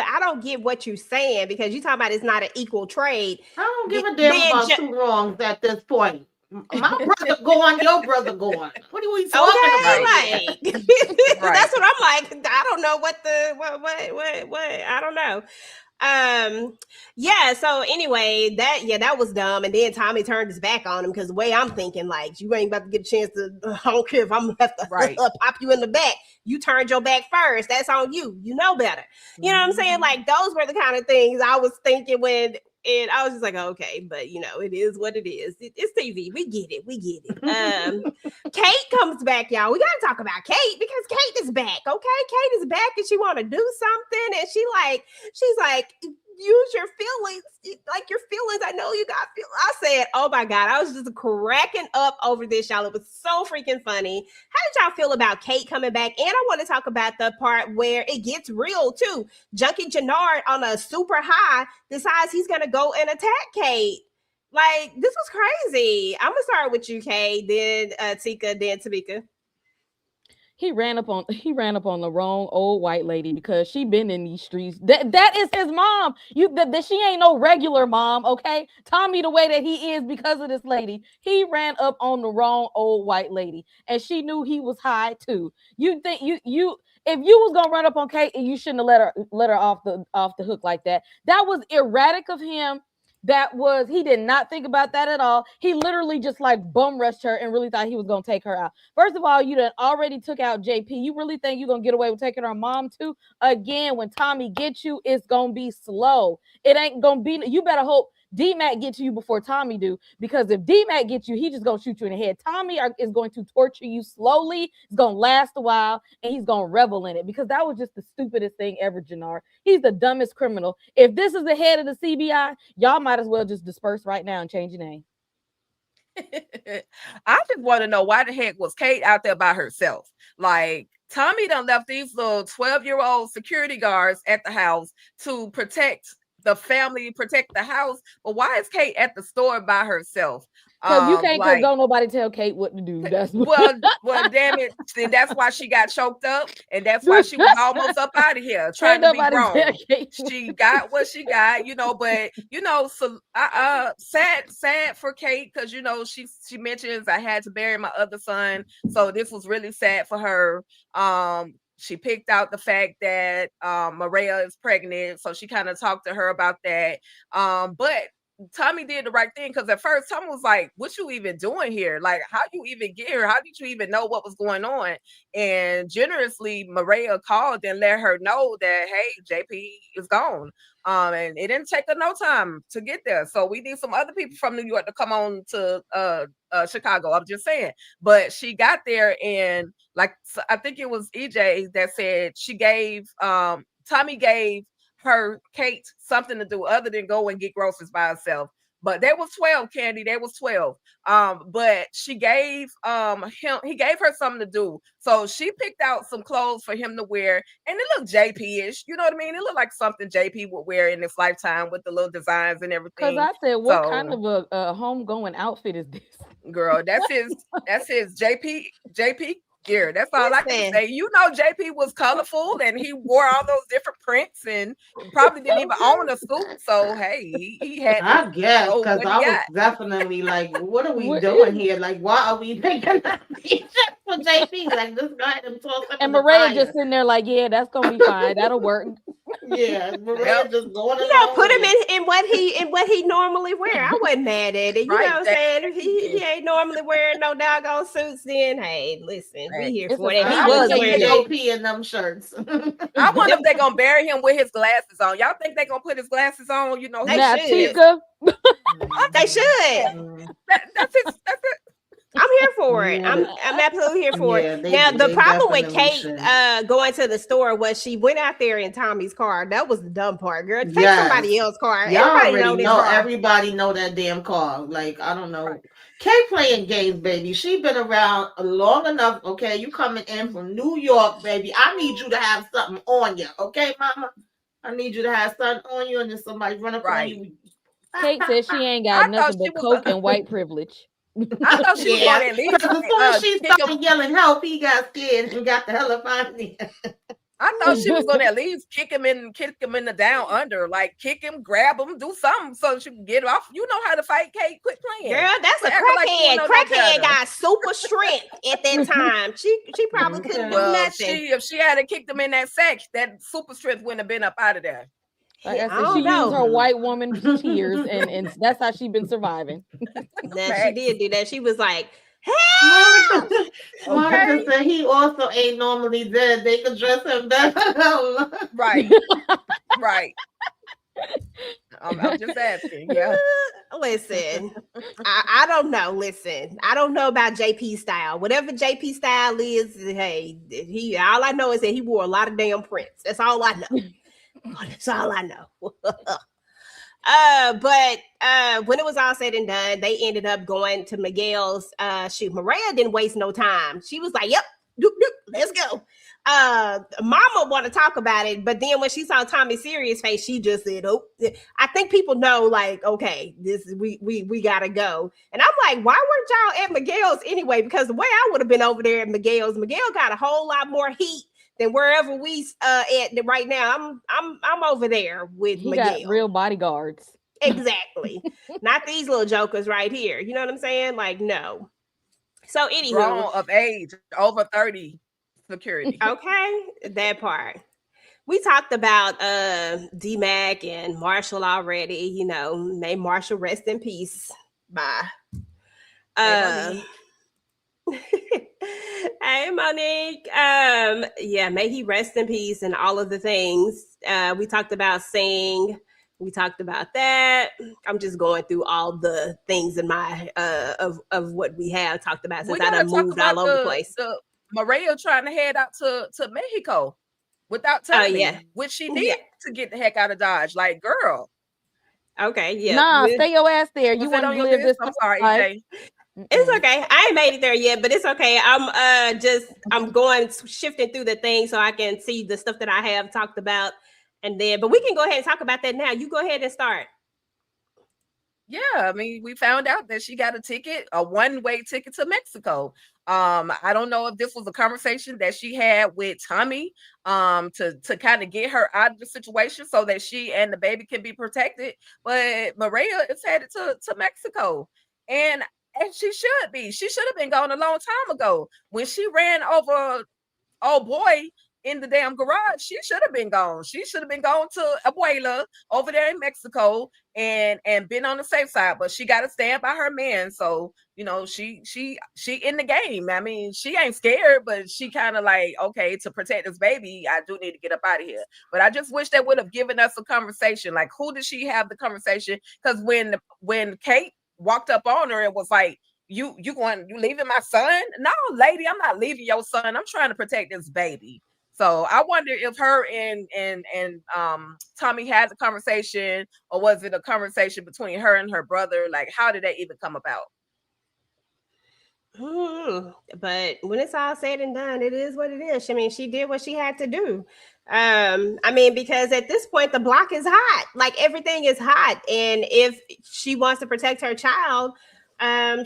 I don't get what you're saying, because you talking about it's not an equal trade. I don't give a damn about two wrongs at this point. My brother go on, your brother go on. What are we talking about? Like, that's what I'm like. I don't know what I don't know. Yeah, so anyway, that was dumb. And then Tommy turned his back on him, because the way I'm thinking, like, you ain't about to get a chance to, I don't care if I'm gonna have to pop you in the back. You turned your back first. That's on you. You know better. You know what I'm saying? Like, those were the kind of things I was thinking and I was just like, okay, but you know, it is what it is. It's TV. We get it. Kate comes back, y'all. We gotta talk about Kate, because Kate is back. Okay, Kate is back, and she want to do something, and she's like, use your feelings, like your feelings. I know you got feelings. I said, oh my God, I was just cracking up over this, y'all. It was so freaking funny. How did y'all feel about Kate coming back? And I want to talk about the part where it gets real too. Junkie Jannard on a super high decides he's gonna go and attack Kate. Like, this was crazy. I'm gonna start with you, Kay, then Tika, then Tamika. He ran up on the wrong old white lady because she been in these streets. That is his mom. That she ain't no regular mom, okay? Tommy the way that he is because of this lady. He ran up on the wrong old white lady, and she knew he was high too. You think you if you was gonna run up on Kate, you shouldn't have let her off the hook like that. That was erratic of him. He did not think about that at all. He literally just like bum rushed her and really thought he was gonna take her out. First of all, you done already took out JP. You really think you're gonna get away with taking her mom too? Again, when Tommy gets you, it's gonna be slow. It ain't gonna be. You better hope D-Mac get to you before Tommy do, because if D-Mac gets you, he just gonna shoot you in the head. Tommy is going to torture you slowly. It's gonna last a while, and he's gonna revel in it, because that was just the stupidest thing ever, Jannar. He's the dumbest criminal. If this is the head of the CBI, y'all might as well just disperse right now and change your name. I just want to know, why the heck was Kate out there by herself? Like, Tommy done left these little 12-year-old security guards at the house to protect the family, protect the house. But why is Kate at the store by herself? Because you can't, because don't nobody tell Kate what to do. That's well, damn it. Then that's why she got choked up, and that's why she was almost up out of here trying to be grown. She got what she got, but so sad for Kate, because she mentions, I had to bury my other son, so this was really sad for her. She picked out the fact that Maria is pregnant, so she kind of talked to her about that. But Tommy did the right thing, because at first Tommy was like, what you even doing here? Like, how you even get here? How did you even know what was going on? And generously, Maria called and let her know that, hey, JP is gone. And it didn't take her no time to get there. So we need some other people from New York to come on to Chicago. I'm just saying. But she got there, and I think it was EJ that said Tommy gave her Kate something to do other than go and get groceries by herself. But there was 12, Candy. There was 12. But he gave her something to do. So she picked out some clothes for him to wear, and it looked JP-ish. You know what I mean? It looked like something JP would wear in his lifetime, with the little designs and everything. Because I said, what kind of a homegoing outfit is this? Girl, that's his JP gear. That's all I can say. JP was colorful, and he wore all those different prints, and probably didn't even own a suit. So hey, he had. I guess, because I was definitely like, what are we doing here? Like, why are we making that for JP? Like, this guy and Maria just sitting there like, yeah, that's gonna be fine. That'll work. Yeah, Maria just going. Put him in what he normally wear. I wasn't mad at it. You know what I'm saying? If he ain't normally wearing no doggone suits, then hey, listen, we here for that. He was wearing JP in them shirts. I wonder if they're gonna bury him with his glasses on. Y'all think they're gonna put his glasses on? They should. They should. That's it. I'm here for it. I'm absolutely here for it. Now, the problem with Kate going to the store was she went out there in Tommy's car. That was the dumb part, girl. Take somebody else's car. Everybody know that damn car. Like, I don't know. Right. Kate playing games, baby. She been around long enough. Okay, you coming in from New York, baby. I need you to have something on you. Okay, mama? I need you to have something on you, and then somebody run up on you. Kate says she ain't got nothing but coke and white privilege. I thought she was going to at least. As soon as she started yelling help, he got scared and got the hell up out of there. I thought she was going to at least kick him in the down under, like kick him, grab him, do something so she can get off. You know how to fight, Kate. Quit playing. Girl, that's a crackhead. Crackhead got super strength at that time. She probably couldn't do nothing. If she had kicked him in that sack, that super strength wouldn't have been up out of there. Like I said, she used her white woman tears, and that's how she been surviving. She did do that. She was like, help! Monica said he also ain't normally dead. They could dress him better. Right. I'm just asking. Yeah. Listen, I don't know. Listen, I don't know about JP style. Whatever JP style is, hey, all I know is that he wore a lot of damn prints. That's all I know. That's all I know. But when it was all said and done, they ended up going to Miguel's shoot. Maria didn't waste no time. She was like, yep, let's go. Mama want to talk about it, but then when she saw Tommy's serious face, she just said, "Oh, I think people know, like, okay, this is we gotta go." And I'm like, why weren't y'all at Miguel's anyway? Because the way I would have been over there at Miguel got a whole lot more heat than wherever we at right now. I'm over there with He Miguel. got real bodyguards. Exactly. Not these little jokers right here. You know what I'm saying? Like, no. So anywho, Grown of age, over 30 security. Okay, that part. We talked about D-Mac and Marshall already. You know, may Marshall rest in peace. Bye. Hey, Monique. Yeah, may he rest in peace and all of the things. We talked about Sing. We talked about that. I'm just going through all the things in my of what we have talked about since I done moved all over the place. Maria trying to head out to Mexico without telling me, which she did to get the heck out of Dodge. Like, girl. Okay, yeah. Nah, stay your ass there. You want to live this? I'm sorry, EJ. It's okay. I ain't made it there yet, but it's okay. I'm going shifting through the thing so I can see the stuff that I have talked about. And then, but we can go ahead and talk about that now. You go ahead and start. Yeah, I mean, we found out that she got a one-way ticket to Mexico. I don't know if this was a conversation that she had with Tommy to kind of get her out of the situation so that she and the baby can be protected. But Maria is headed to Mexico. And she should be. She should have been gone a long time ago. When she ran over old boy in the damn garage, she should have been gone. She should have been gone to Abuela over there in Mexico and been on the safe side. But she got to stand by her man. So, you know, she in the game. I mean, she ain't scared, but she kind of like, okay, to protect this baby, I do need to get up out of here. But I just wish they would have given us a conversation. Like, who did she have the conversation? Because when Kate walked up on her, it was like, you leaving my son? No, lady, I'm not leaving your son. I'm trying to protect this baby. So I wonder if her and Tommy had a conversation, or was it a conversation between her and her brother? Like, how did that even come about? But when it's all said and done, it is what it is. I mean, she did what she had to do. I mean, because at this point, the block is hot. Like, everything is hot. And if she wants to protect her child,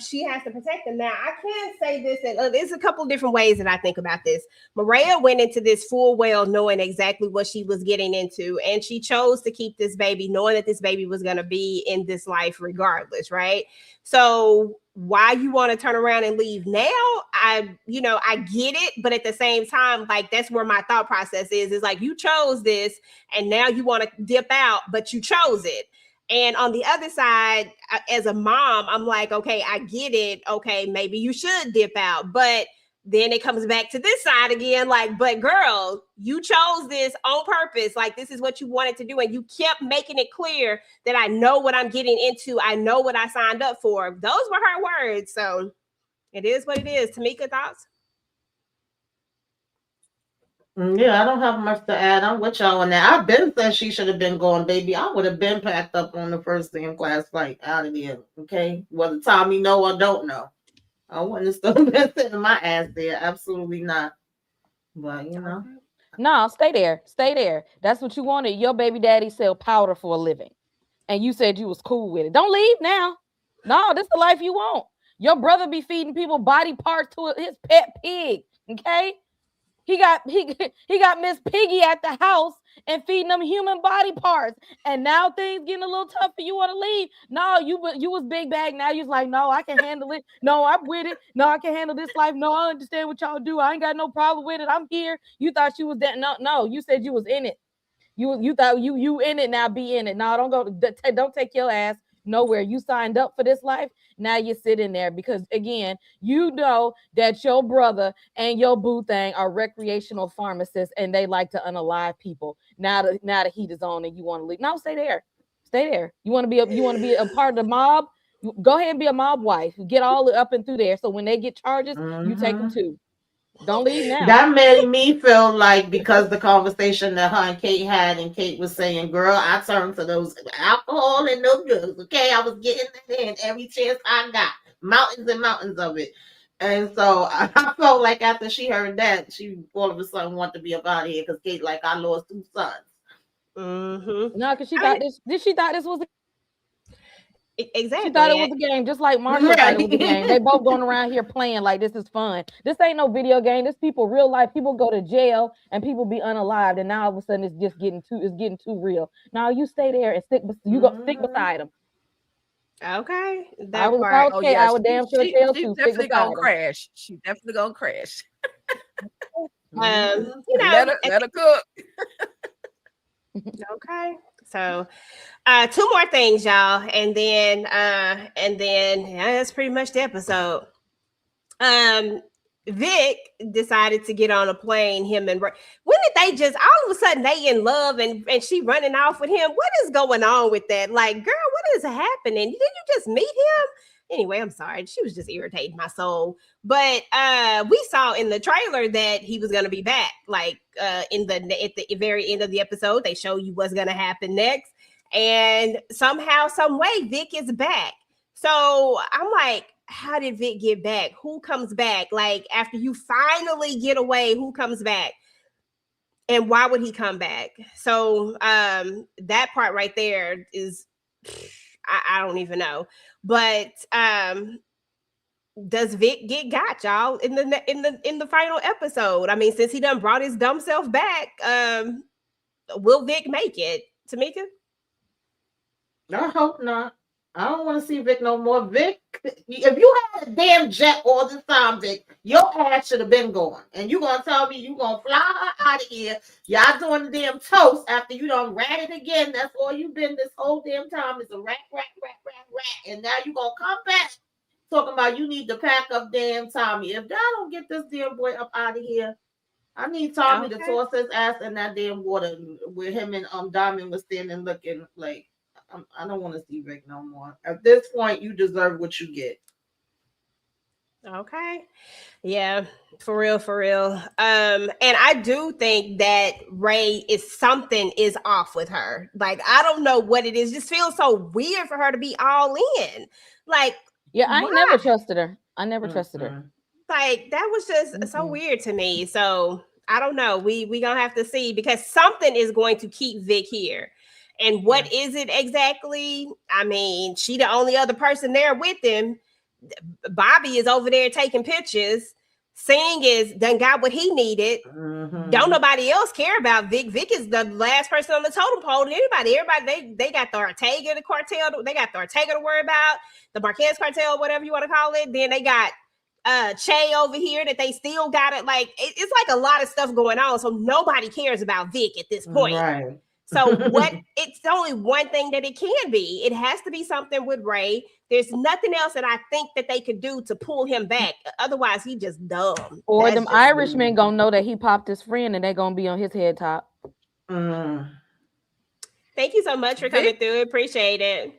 she has to protect them. Now, I can say this, and there's a couple different ways that I think about this. Maria went into this full well knowing exactly what she was getting into, and she chose to keep this baby knowing that this baby was going to be in this life regardless, right? So why you want to turn around and leave now, I get it, but at the same time, like, that's where my thought process is like, you chose this and now you want to dip out, but you chose it. And on the other side, as a mom, I'm like, okay, I get it. Okay, maybe you should dip out. But then it comes back to this side again, like, but girl, you chose this on purpose. Like, this is what you wanted to do. And you kept making it clear that I know what I'm getting into. I know what I signed up for. Those were her words. So it is what it is. Tamika, thoughts? Yeah, I don't have much to add. I'm with y'all on that. I've been said she should have been going, baby. I would have been packed up on the first class flight out of there. Okay, whether Tommy know or don't know, I wouldn't have still been sitting my ass there. Absolutely not. But no, stay there. Stay there. That's what you wanted. Your baby daddy sell powder for a living, and you said you was cool with it. Don't leave now. No, this is the life you want. Your brother be feeding people body parts to his pet pig. Okay. He got Miss Piggy at the house and feeding them human body parts. And now things getting a little tougher. You want to leave? No, you was big bag. Now you're like, no, I can handle it. No, I'm with it. No, I can handle this life. No, I understand what y'all do. I ain't got no problem with it. I'm here. You thought you was that? No, you said you was in it. You thought you in it. Now be in it. No, don't take your ass nowhere. You signed up for this life. Now you're sitting there because, again, you know that your brother and your boo thing are recreational pharmacists and they like to unalive people. Now the heat is on and you want to leave. No, stay there. Stay there. You want to be a part of the mob? Go ahead and be a mob wife. Get all up and through there. So when they get charges, you take them too. Don't leave now. That made me feel like, because the conversation that her and Kate had, and Kate was saying, girl, I turned to those alcohol and those drugs. Okay, I was getting that in every chance I got. Mountains and mountains of it. And so I felt like after she heard that, she all of a sudden wanted to be up out of here because Kate, like, I lost 2 sons. Mm-hmm. No, because she thought she thought this was Exactly. She thought it was a game, just like Marshall thought it was a game. They both going around here playing like this is fun. This ain't no video game. This people real life. People go to jail and people be unalived, and now all of a sudden it's just getting too real. Now you stay there and stick beside them. Okay, I was okay. I would damn sure tell she's to definitely gonna crash. She's definitely gonna crash. You know, let her cook. Okay, so 2 more things, y'all, and then that's pretty much the episode. Vic decided to get on a plane. Him and when did they just all of a sudden they in love and she running off with him? What is going on with that? Like, girl, what is happening? Didn't you just meet him? Anyway, I'm sorry. She was just irritating my soul. But we saw in the trailer that he was gonna be back. Like at the very end of the episode, they show you what's gonna happen next. And somehow, some way, Vic is back. So I'm like, how did Vic get back? Who comes back? Like, after you finally get away, who comes back? And why would he come back? So that part right there is, I don't even know. But does Vic get got, y'all, in the final episode? I mean, since he done brought his dumb self back, will Vic make it? Tamika? I hope not. I don't want to see Vic no more. Vic, if you had a damn jet all this time, Vic, your ass should have been going. And you gonna tell me you gonna fly her out of here? Y'all doing the damn toast after you done rat it again. That's all you've been this whole damn time is a rat. And now you gonna come back talking about you need to pack up damn Tommy. If y'all don't get this damn boy up out of here, I need Tommy to toss his ass in that damn water where him and Diamond was standing looking like. I don't want to see Vic no more. At this point, you deserve what you get. Okay. Yeah, for real. And I do think that Ray something is off with her. Like, I don't know what it is. Just feels so weird for her to be all in. Like, yeah, I ain't never trusted her. I never trusted her. Like, that was just so weird to me. So I don't know. We gonna have to see, because something is going to keep Vic here. And what is it exactly? I mean, she the only other person there with him. Bobby is over there taking pictures. Singh is done got what he needed. Don't nobody else care about Vic. Vic is the last person on the totem pole. And everybody, they got the Ortega, the cartel. They got the Ortega to worry about, the Marquez cartel, whatever you want to call it. Then they got Che over here that they still got it. Like, it's like a lot of stuff going on. So nobody cares about Vic at this point. Right. So it's only one thing that it can be. It has to be something with Ray. There's nothing else that I think that they could do to pull him back. Otherwise, he just dumb. Or them Irishmen gonna know that he popped his friend and they're gonna be on his head top. Thank you so much for coming through. Appreciate it.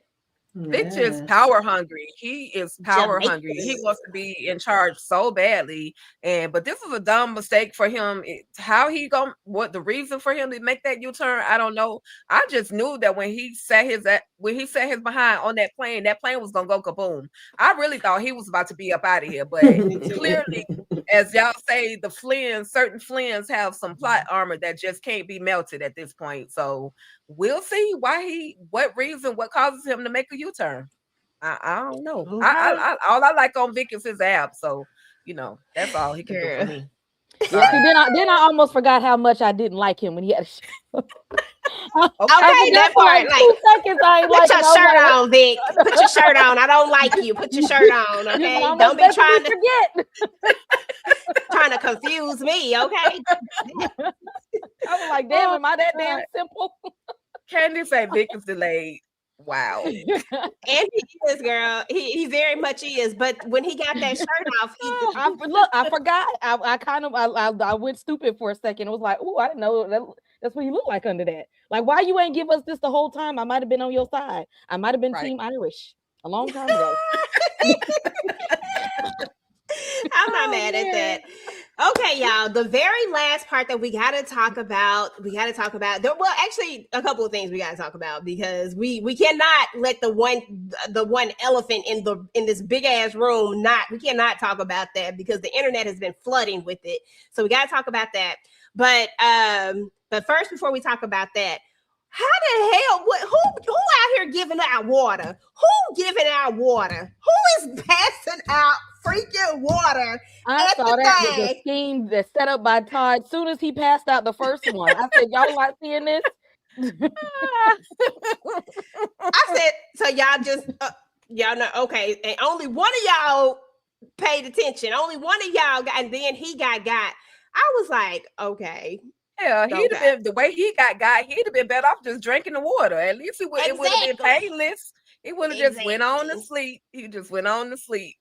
Vic is power hungry. He is power hungry. He wants to be in charge so badly. But this is a dumb mistake for him. What the reason for him to make that U-turn, I don't know. I just knew that when he sat his behind on that plane was gonna go kaboom. I really thought he was about to be up out of here. But clearly, as y'all say, certain Flynn's have some plot armor that just can't be melted at this point. So we'll see what causes him to make a U-turn. I don't know. Okay. All I like on Vic is his abs. So, that's all he can do for me. Yeah, then I almost forgot how much I didn't like him when he had a show. Okay, that part. Like, 2 seconds, I ain't put your shirt like, on, Vic. Put your shirt on. I don't like you. Put your shirt on, okay? Don't be trying to confuse me, okay? I was like, damn, am I that damn simple? Candy say Vic is delayed. Wow. And he is, girl. He very much is. But when he got that shirt off, I forgot. I went stupid for a second. It was like, oh, I didn't know that's what he looked like under that. Like, why you ain't give us this the whole time? I might have been on your side. I might have been Team Irish a long time ago. I'm not mad at that. Okay, y'all. The very last part that we got to talk about. Well, actually, a couple of things we got to talk about because we cannot let the one elephant in this big ass room we cannot talk about that because the internet has been flooding with it. So we got to talk about that. But first, before we talk about that, how the hell? Who out here giving out water? Who giving out water? Who is passing out freaking water? I saw that was a scheme that's set up by Todd. As soon as he passed out the first one, I said, "Y'all not seeing this?" I said, "So y'all just y'all know? Okay, and only one of y'all paid attention. Only one of y'all got, and then he got. I was like, okay." Yeah, he'd have been the way he got, he'd have been better off just drinking the water. At least it would have been painless. He would have just went on to sleep. He just went on to sleep.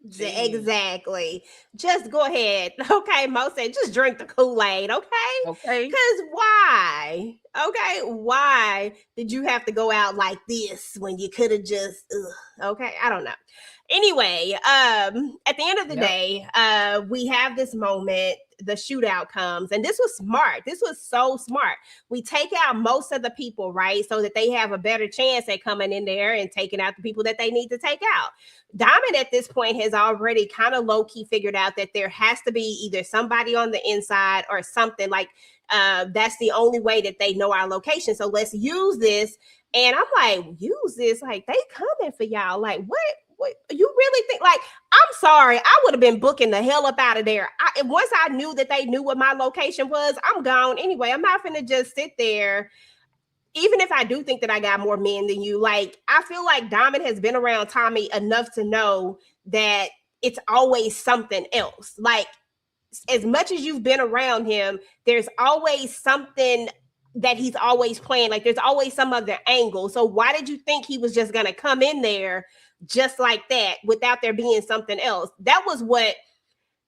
Exactly. Just go ahead. Okay, Mo said, just drink the Kool-Aid, okay? Okay. Because why? Okay, why did you have to go out like this when you could have just okay, I don't know. Anyway, at the end of the day, we have this moment, the shootout comes, and this was smart. This was so smart. We take out most of the people, right? So that they have a better chance at coming in there and taking out the people that they need to take out. Diamond at this point has already kind of low-key figured out that there has to be either somebody on the inside or something like that's the only way that they know our location. So let's use this. And I'm like, use this? Like, they coming for y'all. Like, what you really think? Like, I'm sorry, I would have been booking the hell up out of there. Once I knew that they knew what my location was, I'm gone anyway. I'm not gonna just sit there. Even if I do think that I got more men than you, like, I feel like Diamond has been around Tommy enough to know that it's always something else. Like, as much as you've been around him, there's always something that he's always playing. Like, there's always some other angle. So why did you think he was just gonna come in there just like that without there being something else? That was what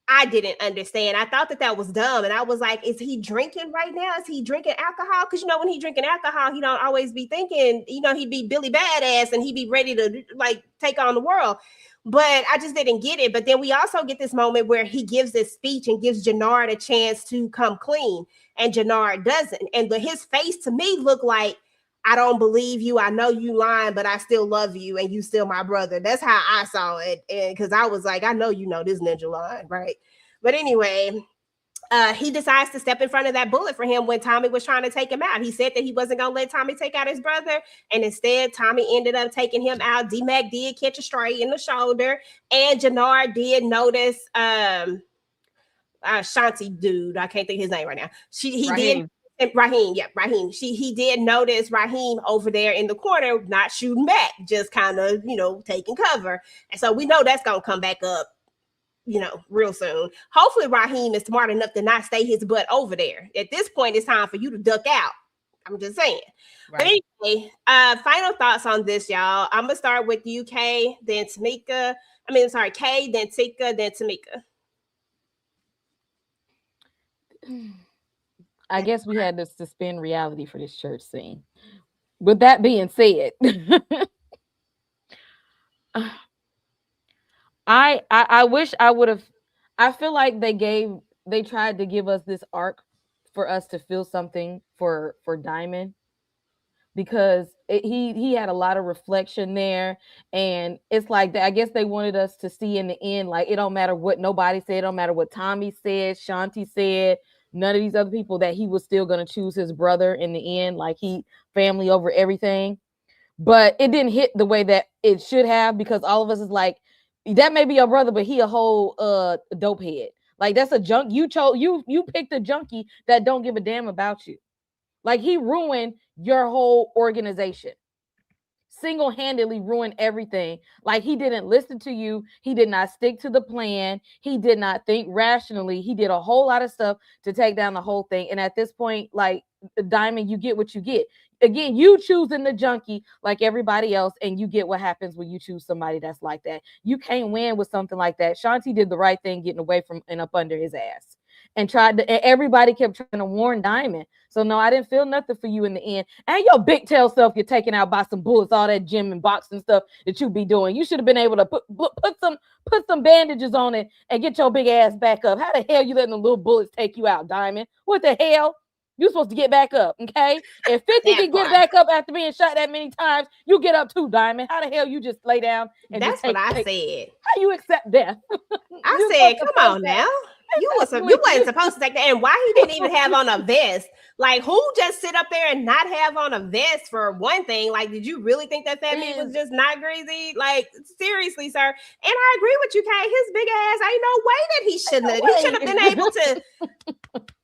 I didn't understand. I thought that was dumb. And I was like, is he drinking right now? Is he drinking alcohol? Because, when he drinking alcohol, he don't always be thinking, he'd be Billy Badass and he'd be ready to like take on the world. But I just didn't get it. But then we also get this moment where he gives this speech and gives Jannard a chance to come clean. And Jannard doesn't. And his face to me looked like, I don't believe you. I know you lying, but I still love you. And you still my brother. That's how I saw it. And because I was like, I know this ninja line, right? But anyway, he decides to step in front of that bullet for him when Tommy was trying to take him out. He said that he wasn't going to let Tommy take out his brother. And instead, Tommy ended up taking him out. D-Mac did catch a stray in the shoulder. And Jannard did notice Shanti dude. I can't think of his name right now. Raheem. Raheem. He did notice Raheem over there in the corner, not shooting back, just kind of, taking cover. And so we know that's going to come back up, real soon. Hopefully Raheem is smart enough to not stay his butt over there. At this point, it's time for you to duck out. I'm just saying. Right. But anyway, final thoughts on this, y'all. I'm going to start with you, Kay, then Tamika. Kay, then Tika, then Tamika. I guess we had to suspend reality for this church scene. With that being said, I wish I would have. I feel like they tried to give us this arc for us to feel something for Diamond, because he had a lot of reflection there, and it's like I guess they wanted us to see in the end, like, it don't matter what nobody said, it don't matter what Tommy said, Shanti said, none of these other people, that he was still going to choose his brother in the end, like he family over everything. But it didn't hit the way that it should have, because all of us is like, that may be your brother, but he a whole dope head. Like, that's a junk. You picked a junkie that don't give a damn about you. Like, he ruined your whole organization. Single-handedly ruined everything. Like, he didn't listen to you. He did not stick to the plan. He did not think rationally. He did a whole lot of stuff to take down the whole thing. And at this point, like, Diamond, you get what you get. Again, you choosing the junkie like everybody else, and you get what happens when you choose somebody that's like that. You can't win with something like that. Shanti did the right thing getting away from and up under his ass. and everybody kept trying to warn Diamond. So no, I didn't feel nothing for you in the end. And your big tail self, you're taken out by some bullets, all that gym and boxing stuff that you be doing. You should have been able to put some bandages on it and get your big ass back up. How the hell you letting the little bullets take you out, Diamond? What the hell? You're supposed to get back up, okay? If 50 can get back up after being shot that many times, you get up too, Diamond. How the hell you just lay down and that's what I said. How you accept death? I said, come on now. You wasn't supposed to take that. And why he didn't even have on a vest? Like, who just sit up there and not have on a vest for one thing? Like, did you really think that man was just not greasy? Like, seriously, sir. And I agree with you, Kay. His big ass, ain't no way that he shouldn't have. He should have been able to.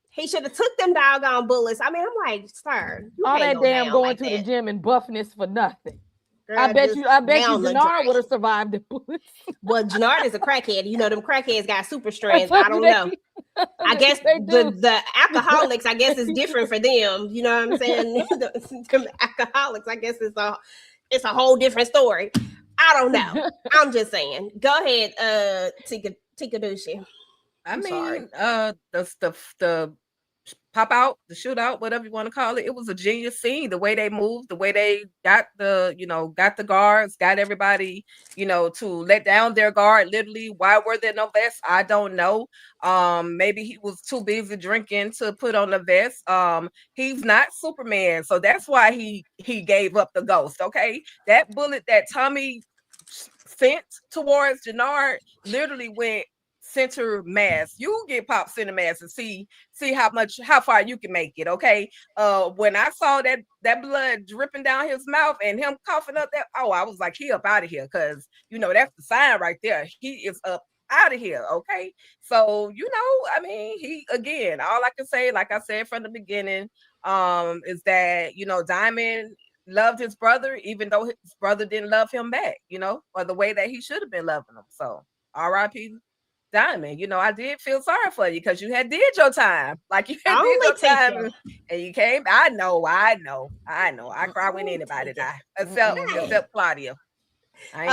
He should have took them doggone bullets. I mean, I'm like, sir, all that damn going to the gym and buffness for nothing. Girl, I bet you Jannard would have survived the bullets. Well, Jannard is a crackhead. You know, them crackheads got super strength. I don't know. I guess the alcoholics, I guess, is different for them. You know what I'm saying? The alcoholics, I guess, it's a whole different story. I don't know. I'm just saying. Go ahead, Tika Dushi. I mean, the pop out, the shootout, whatever you want to call it. It was a genius scene. The way they moved, the way they got the guards, got everybody, to let down their guard. Literally, why were there no vests? I don't know. Maybe he was too busy drinking to put on the vest. He's not Superman, so that's why he gave up the ghost. Okay, that bullet that Tommy sent towards Jannard literally went center mass. You get popped center mass and see how far you can make it. Okay. When I saw that blood dripping down his mouth and him coughing up I was like, he up out of here, because that's the sign right there. He is up out of here. Okay. So I mean, he, again, all I can say, like I said from the beginning, is that Diamond loved his brother, even though his brother didn't love him back, or the way that he should have been loving him. So R.I.P. Diamond, I did feel sorry for you because you had did your time. Like, you had did your time and you came. I know. I cry when anybody die, except Claudia.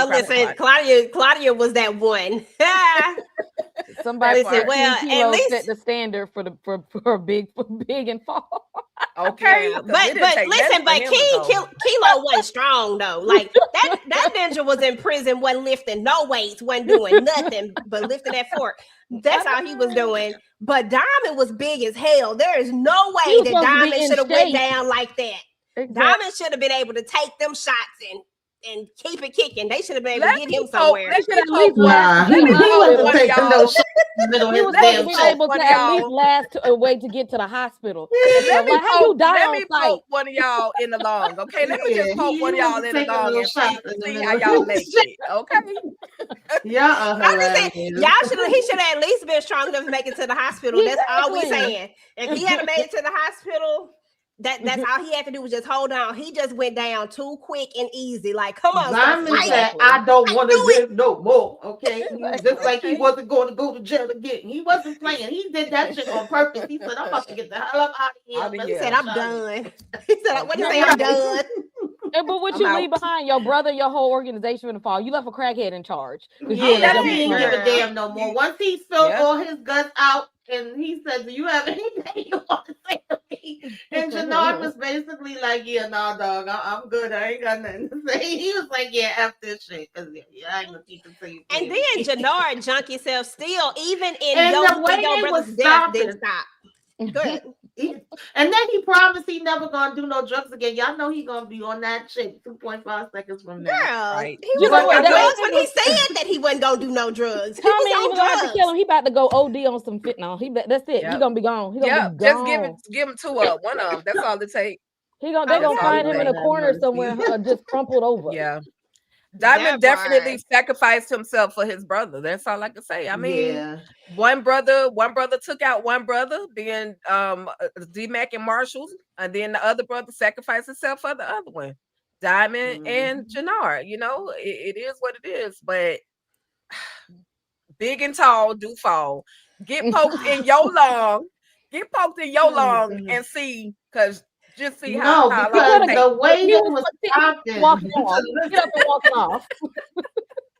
Listen, Claudia was that one. Somebody said, "Well, at least set the standard for big and fall." Okay, but listen, but Kilo wasn't strong though. Like that ninja was in prison, wasn't lifting no weights, wasn't doing nothing but lifting that fork. That's all he was doing. But Diamond was big as hell. There is no way that Diamond should have went down like that. Exactly. Diamond should have been able to take them shots and keep it kicking. They should have been able to get him somewhere. They should at least last a way to get to the hospital. Let me poke one of y'all in the lungs. Okay, let me just poke one of y'all in the lungs and see how y'all make it. Okay. He should have at least been strong enough to make it to the hospital. That's all we saying. If he had made it to the hospital, that's all he had to do was just hold on. He just went down too quick and easy. Like, come on, I don't want to live no more. Okay, just like he wasn't going to go to jail again. He wasn't playing. He did that shit on purpose. He said, "I'm about to get the hell up out of here." He said, "I'm done." He said, "What do you say? I'm done." But what you leave behind, your brother, your whole organization in the fall. You left a crackhead in charge. He didn't give a damn no more. Once he spilled all his guts out, and he said, "Do you have anything you want to say to me?" And Jannard was basically like, "Yeah, nah, dog, I'm good. I ain't got nothing to say." He was like, "Yeah, F this shit, because I ain't gonna keep it to you." And then Jannard junk himself still, even in your brother's death, didn't stop. Good. And then he promised he never gonna do no drugs again. Y'all know he gonna be on that shit 2.5 seconds from now. Girl, right. He was on drugs when he said that he wasn't gonna do no drugs. He was on drugs. To kill him. He about to go OD on some fentanyl. That's it. Yep. He gonna be gone. He gonna be gone. Just give him one of them. That's all it takes. They gonna find him in a corner somewhere, just crumpled over. Yeah. Diamond definitely sacrificed himself for his brother. That's all I can say. I mean, one brother took out one brother, being D-Mac and Marshall, and then the other brother sacrificed himself for the other one, Diamond and Jannard. It is what it is. But big and tall do fall. Get poked in your lung. And see, because. Just see how because the way they was stopping,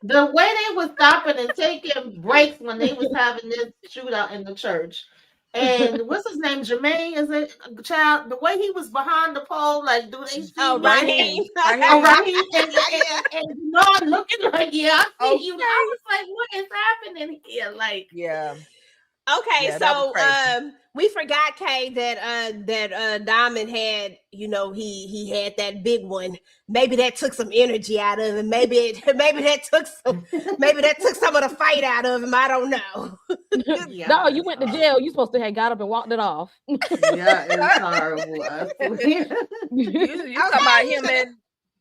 the way they was stopping and taking breaks when they was having this shootout in the church, And what's his name? Jermaine, is it child? The way he was behind the pole, like, do they see Oh, my Raheem. name? Oh, Raheem, and not looking like, yeah, I see you. I was like, what is happening here? Like, Yeah. Okay, Yeah, that was so crazy. we forgot, Kay, that Diamond had, he had that big one. Maybe that took some energy out of him. Maybe that took some of the fight out of him. I don't know. yeah, No, you went to jail. You supposed to have got up and walked it off. yeah, it's horrible. I swear.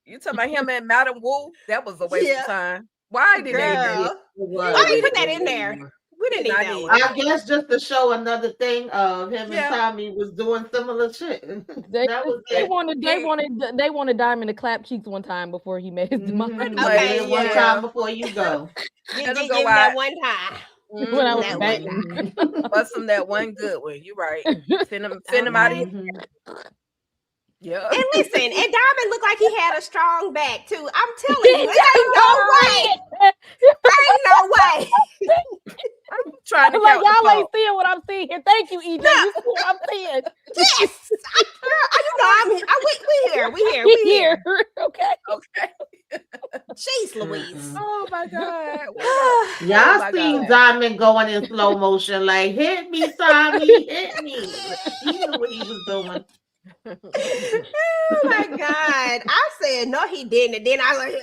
You talking about him and Madam Wu? That was a waste of time. Why did they do that? Why did you put that in there? We didn't need that one. I guess just to show another thing of him and Tommy was doing similar shit. They wanted Diamond to clap cheeks one time before he made his demise. Okay, one time before you go. You did give that one time. When I was banging. Bust him that one good one. You right. Send him out of here. Yeah. And listen, and Diamond looked like he had a strong back too. I'm telling you, it ain't no way. I'm trying to like y'all ain't seeing what I'm seeing here. Thank you, EJ. You see what I'm seeing? Yes, we here. Okay. Jeez, Louise. Oh my God. Y'all seen Diamond going in slow motion, like, hit me, Tommy, hit me. He knew what he was doing. Oh my God. I said, no, he didn't. And then I was like,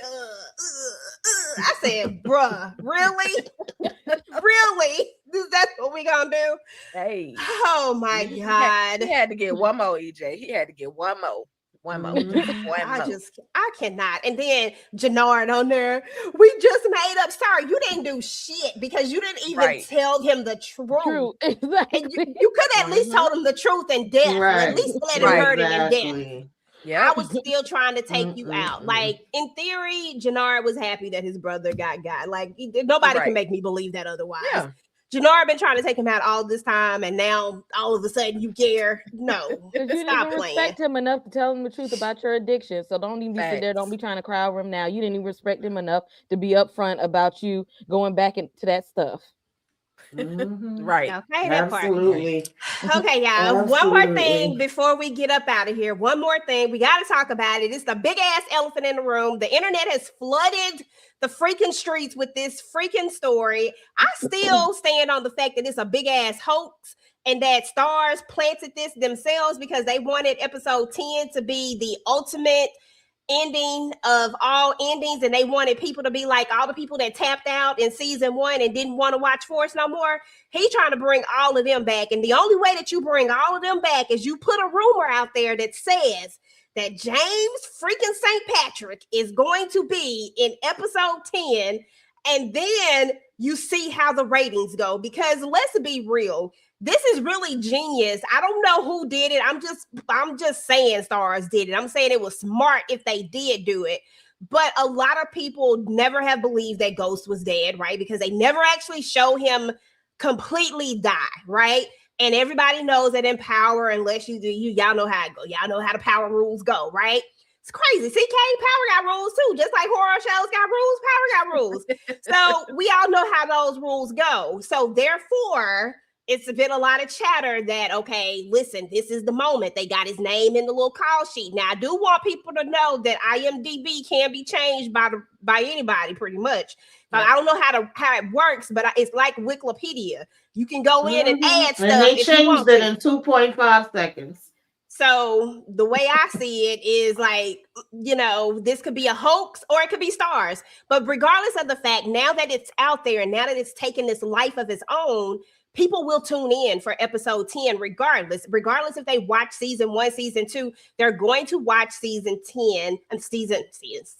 I said, bruh, really? Really? That's what we gonna do? Hey. Oh my God. He had to get one more, EJ. He had to get one more. I cannot. And then Jannard on there, we just made up. Sorry, you didn't do shit because you didn't even tell him the truth. Exactly. And you could at least told him the truth in death. Right. At least let him hurt him in death. Yeah, I was still trying to take you out. Like, in theory, Jannard was happy that his brother got. Like, nobody can make me believe that otherwise. Yeah. Jannard been trying to take him out all this time, and now all of a sudden you care. No, you stop didn't playing. Respect him enough to tell him the truth about your addiction. So don't even be sitting there. Don't be trying to cry over him now. You didn't even respect him enough to be upfront about you going back into that stuff. Right. Okay, that Absolutely. part. Okay, y'all. One more thing before we get up out of here. One more thing. We got to talk about it. It's the big ass elephant in the room. The internet has flooded the freaking streets with this freaking story. I still stand on the fact that it's a big ass hoax and that Starz planted this themselves because they wanted episode 10 to be the ultimate ending of all endings, and they wanted people to be like all the people that tapped out in season 1 and didn't want to watch Force no more. He trying to bring all of them back, and the only way that you bring all of them back is you put a rumor out there that says that James freaking St. Patrick is going to be in episode 10, and then you see how the ratings go. Because let's be real, this is really genius. I don't know who did it. I'm just saying Starz did it. I'm saying it was smart if they did do it. But a lot of people never have believed that Ghost was dead, right? Because they never actually show him completely die, right? And everybody knows that in Power, unless y'all know how it go. Y'all know how the Power rules go, right? It's crazy. See, Power got rules too. Just like horror shows got rules, Power got rules. So we all know how those rules go. So therefore, it's been a lot of chatter that, okay, listen, this is the moment. They got his name in the little call sheet. Now, I do want people to know that IMDb can be changed by anybody, pretty much. But I don't know how it works, but it's like Wikipedia. You can go in and add stuff. And they changed it in 2.5 seconds. So the way I see it is like, this could be a hoax or it could be Starz. But regardless of the fact, now that it's out there and now that it's taken this life of its own, people will tune in for episode 10 regardless if they watch season 1, season 2, they're going to watch season 10 and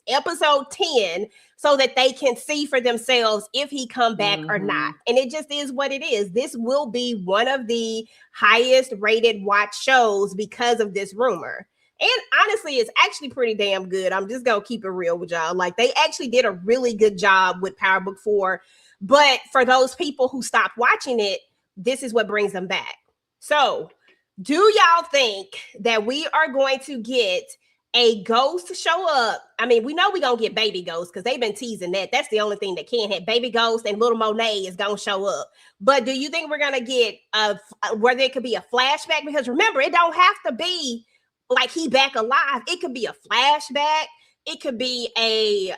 episode 10 so that they can see for themselves if he come back or not. And it just is what it is. This will be one of the highest rated watch shows because of this rumor. And honestly, it's actually pretty damn good. I'm just going to keep it real with y'all. Like, they actually did a really good job with Power Book 4. But for those people who stopped watching it, this is what brings them back. So, do y'all think that we are going to get a ghost show up. I mean, we know we're gonna get baby ghosts because they've been teasing that. That's the only thing that can hit. Baby ghost and little Monet is gonna show up. But do you think we're gonna get where there could be a flashback? Because remember, it don't have to be like he back alive. It could be a flashback. It could be a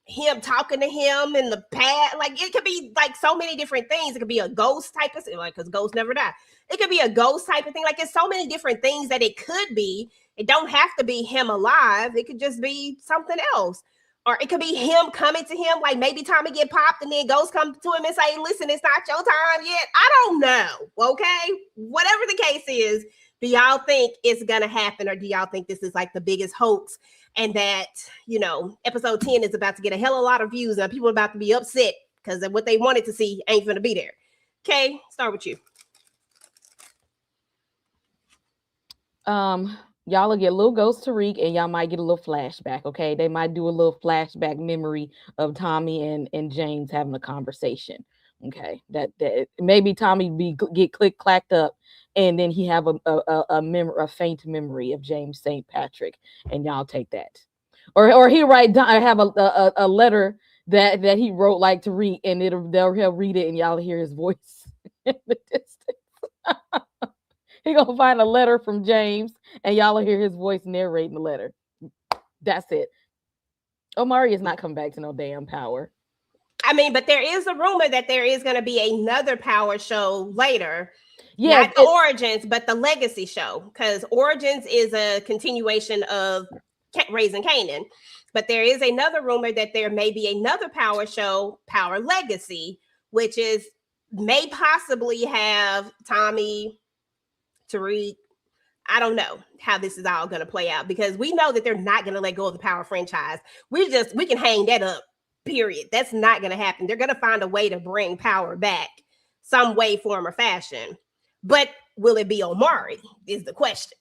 him talking to him in the past. Like it could be like so many different things. It could be a ghost type of thing, like because ghosts never die. It could be a ghost type of thing. Like it's so many different things that it could be. It don't have to be him alive. It could just be something else. Or it could be him coming to him, like maybe Tommy get popped and then ghosts come to him and say, listen, it's not your time yet. I don't know, okay? Whatever the case is, do y'all think it's going to happen, or do y'all think this is like the biggest hoax and that, you know, episode 10 is about to get a hell of a lot of views and people are about to be upset because what they wanted to see ain't going to be there? Okay, start with you. Y'all will get a little Ghost Tariq and y'all might get a little flashback, okay? They might do a little flashback memory of Tommy and James having a conversation, okay? That maybe Tommy get clacked up and then he have a faint memory of James St. Patrick, and y'all take that. Or he write down, have a letter that he wrote like Tariq, and he'll read it and y'all hear his voice in the distance. He gonna find a letter from James, and y'all will hear his voice narrating the letter. That's it. Omari is not coming back to no damn Power. I mean, but there is a rumor that there is going to be another Power show later. Yeah, not the Origins, but the Legacy show, because Origins is a continuation of Raising Kanan. But there is another rumor that there may be another Power show, Power Legacy, which may possibly have Tommy, Tariq. I don't know how this is all going to play out, because we know that they're not going to let go of the Power franchise. We can hang that up, period. That's not going to happen. They're going to find a way to bring Power back some way, form, or fashion. But will it be Omari is the question.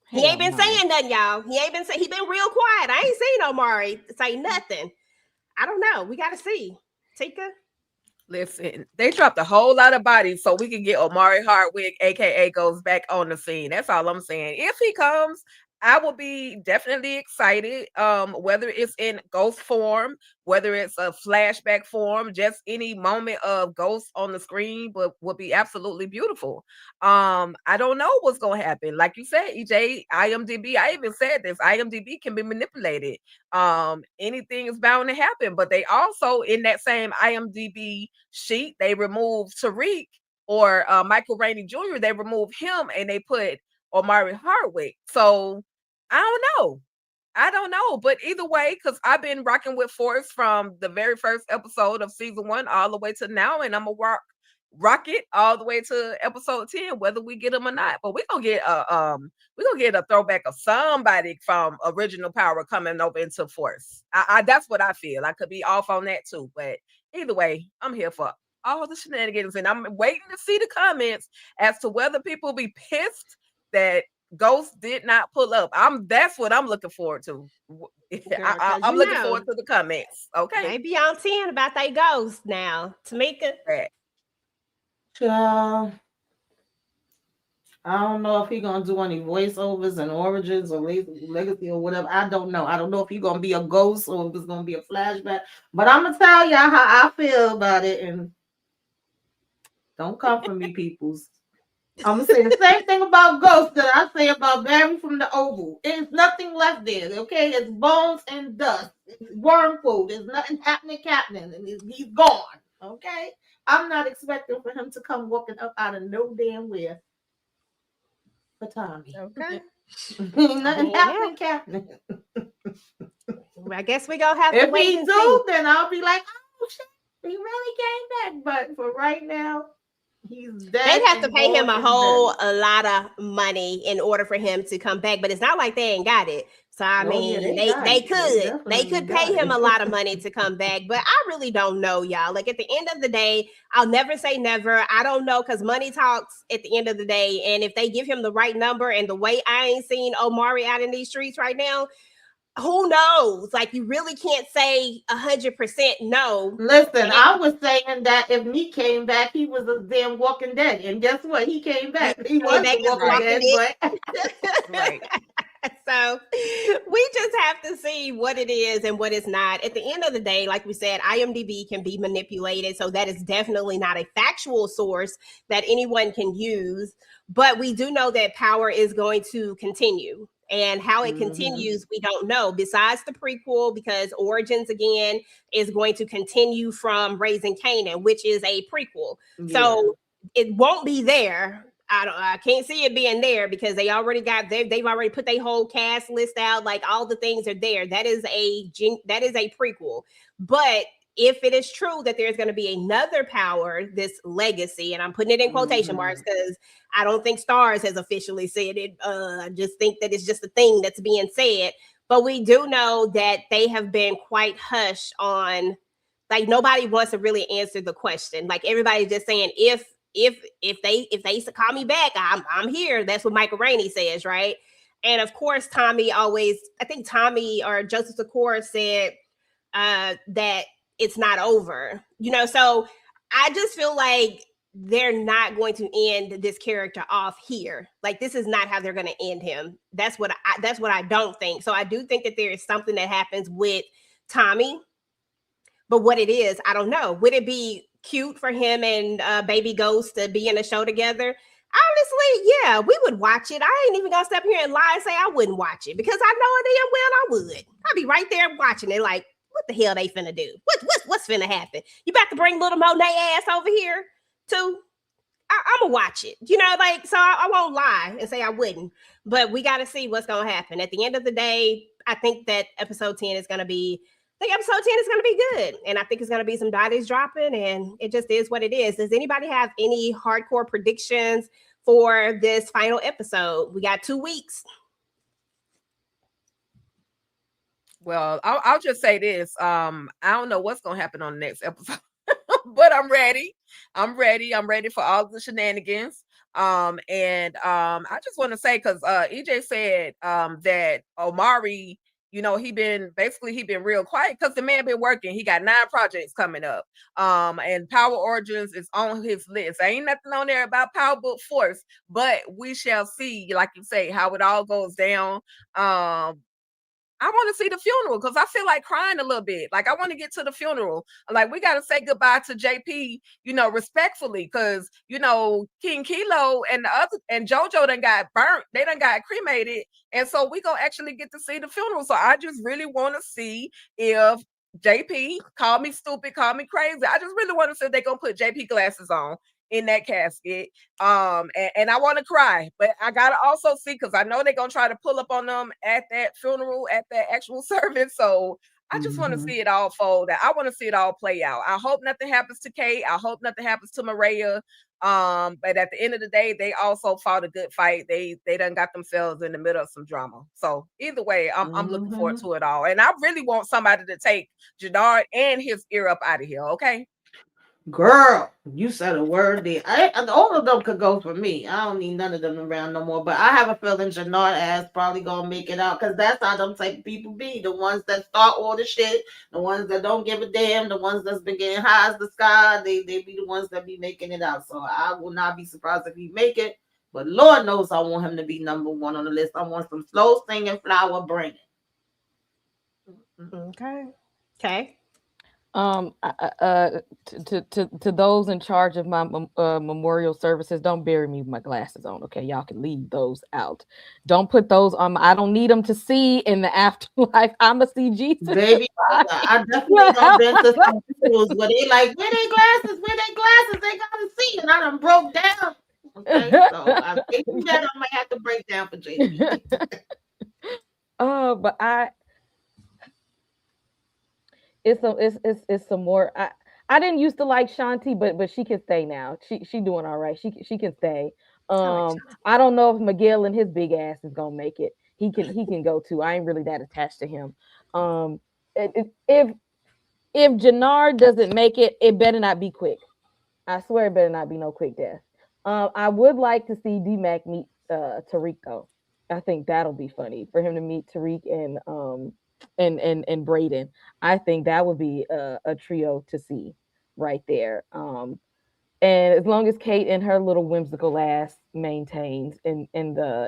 He ain't been saying nothing, y'all. He been real quiet. I ain't seen Omari say nothing. I don't know. We got to see. Tika? Listen, they dropped a whole lot of bodies so we can get Omari Hardwick, aka goes back on the scene. That's all I'm saying. If he comes, I will be definitely excited. Whether it's in ghost form, whether it's a flashback form, just any moment of ghost on the screen would be absolutely beautiful. I don't know what's gonna happen. Like you said, EJ, IMDb, I even said this, IMDb can be manipulated. Anything is bound to happen, but they also, in that same IMDb sheet, they removed Tariq or Michael Rainey Jr., they removed him and they put Omari Hardwick. So I don't know, but either way, because I've been rocking with Forrest from the very first episode of season 1 all the way to now, and I'm gonna rock it all the way to episode 10, whether we get them or not. But we're gonna get a throwback of somebody from original Power coming over into Force. I that's what I feel. I could be off on that too, but either way, I'm here for all the shenanigans, and I'm waiting to see the comments as to whether people be pissed that Ghost did not pull up. That's what I'm looking forward to. I'm looking forward to the comments. Okay, they be on 10 about they Ghost now. Tamika, I don't know if he's gonna do any voiceovers and Origins or Legacy or whatever. I don't know. I don't know if he's gonna be a ghost or if it's gonna be a flashback. But I'm gonna tell y'all how I feel about it, and don't come for me, peoples. I'm gonna say the same thing about Ghost that I say about Barry from the Oval. There's nothing left there, okay? It's bones and dust. It's worm food. There's nothing happening, and he's gone, okay? I'm not expecting for him to come walking up out of no damn where for Tommy. Okay. Nothing happening. I guess we gonna have to wait. If he do, then I'll be like, oh shit, he really came back. But for right now, he's dead. They'd have to pay him a lot of money in order for him to come back, but it's not like they ain't got it. So I mean, they could pay him a lot of money to come back, but I really don't know, y'all. Like at the end of the day, I'll never say never. I don't know, because money talks at the end of the day, and if they give him the right number and the way I ain't seen Omari out in these streets right now, who knows? Like you really can't say 100% no. Listen, I was saying that if Meek came back, he was a damn Walking Dead, and guess what? He came back. He was Walking Dead, but right. So we just have to see what it is and what it's not. At the end of the day, like we said, IMDb can be manipulated. So that is definitely not a factual source that anyone can use. But we do know that Power is going to continue. And how it continues, we don't know. Besides the prequel, because Origins again is going to continue from Raising Kanan, which is a prequel. So it won't be there. I can't see it being there because they've already put their whole cast list out. Like all the things are there. That is a prequel. But if it is true that there's going to be another Power, this legacy, and I'm putting it in quotation marks because I don't think Stars has officially said it. I just think that it's just a thing that's being said. But we do know that they have been quite hushed on, like nobody wants to really answer the question. Like everybody's just saying, if they call me back, I'm here. That's what Michael Rainey says, right? And of course, Tommy or Joseph Sikora said that it's not over, so I just feel like they're not going to end this character off here. Like this is not how they're going to end him. That's what I don't think. So I do think that there is something that happens with Tommy, but what it is, I don't know. Would it be cute for him and Baby Ghost to be in a show together? Honestly, yeah, we would watch it. I ain't even gonna step here and lie and say I wouldn't watch it because I know damn well I would. I'd be right there watching it like, what the hell they finna do? What's finna happen? You about to bring little Monet ass over here too? I'm gonna watch it, so I won't lie and say I wouldn't, but we got to see what's gonna happen. At the end of the day, I think that episode 10 is gonna be good, and I think it's gonna be some bodies dropping, and it just is what it is. Does anybody have any hardcore predictions for this final episode? We got 2 weeks. Well, I'll just say this. I don't know what's gonna happen on the next episode, but I'm ready. I'm ready for all the shenanigans. And I just want to say, because EJ said that Omari, he been real quiet because the man been working. He got 9 projects coming up. And Power Origins is on his list. Ain't nothing on there about Power Book Force, but we shall see, like you say, how it all goes down. I want to see the funeral because I feel like crying a little bit. Like I want to get to the funeral. Like we got to say goodbye to JP, respectfully, because King Kilo and JoJo done got burnt. They done got cremated, and so we gonna actually get to see the funeral. So I just really want to see if JP, call me stupid, call me crazy. I just really want to see if they gonna put JP glasses on in that casket. And I want to cry, but I gotta also see, because I know they're gonna try to pull up on them at that funeral, at that actual service. So I just want to see it all fold out. I want to see it all play out. I hope nothing happens to Kate. I hope nothing happens to Maria. But at the end of the day, they also fought a good fight. They done got themselves in the middle of some drama. So either way, I'm looking forward to it all. And I really want somebody to take Jannard and his ear up out of here. Okay. Girl, you said a word there. All of them could go for me. I don't need none of them around no more. But I have a feeling Jannard ass probably gonna make it out because that's how them type of people be. The ones that start all the shit, the ones that don't give a damn, the ones that's been getting high as the sky. They be the ones that be making it out. So I will not be surprised if he make it. But Lord knows I want him to be number 1 on the list. I want some slow singing flower bringing. Okay. To those in charge of my memorial services, don't bury me with my glasses on. Okay, y'all can leave those out. Don't put those on. I don't need them to see in the afterlife. I'ma see Jesus. Baby, I definitely don't been to some schools where they like, where they glasses, they gotta see, and I done broke down. Okay, so I think that I might have to break down for JP. But it's some more. I didn't used to like Shanti, but she can stay now. She doing all right. She can stay. I don't know if Miguel and his big ass is gonna make it. He can go too. I ain't really that attached to him. If Jannard doesn't make it, it better not be quick. I swear it better not be no quick death. I would like to see D-Mac meet Tariq though. I think that'll be funny for him to meet Tariq and Brayden. I think that would be a trio to see right there. And as long as Kate and her little whimsical ass maintains in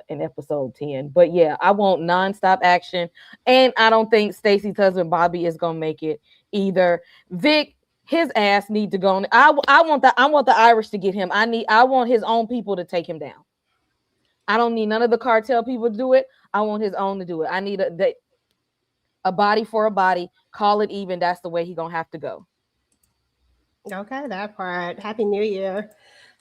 episode 10. But yeah, I want nonstop action. And I don't think Stacy's husband Bobby is gonna make it either. Vic, his ass need to go on. I want the Irish to get him. I want his own people to take him down. I don't need none of the cartel people to do it. I want his own to do it. I need a body for a body. Call it even. That's the way he gonna have to go. Okay, that part. Happy New Year.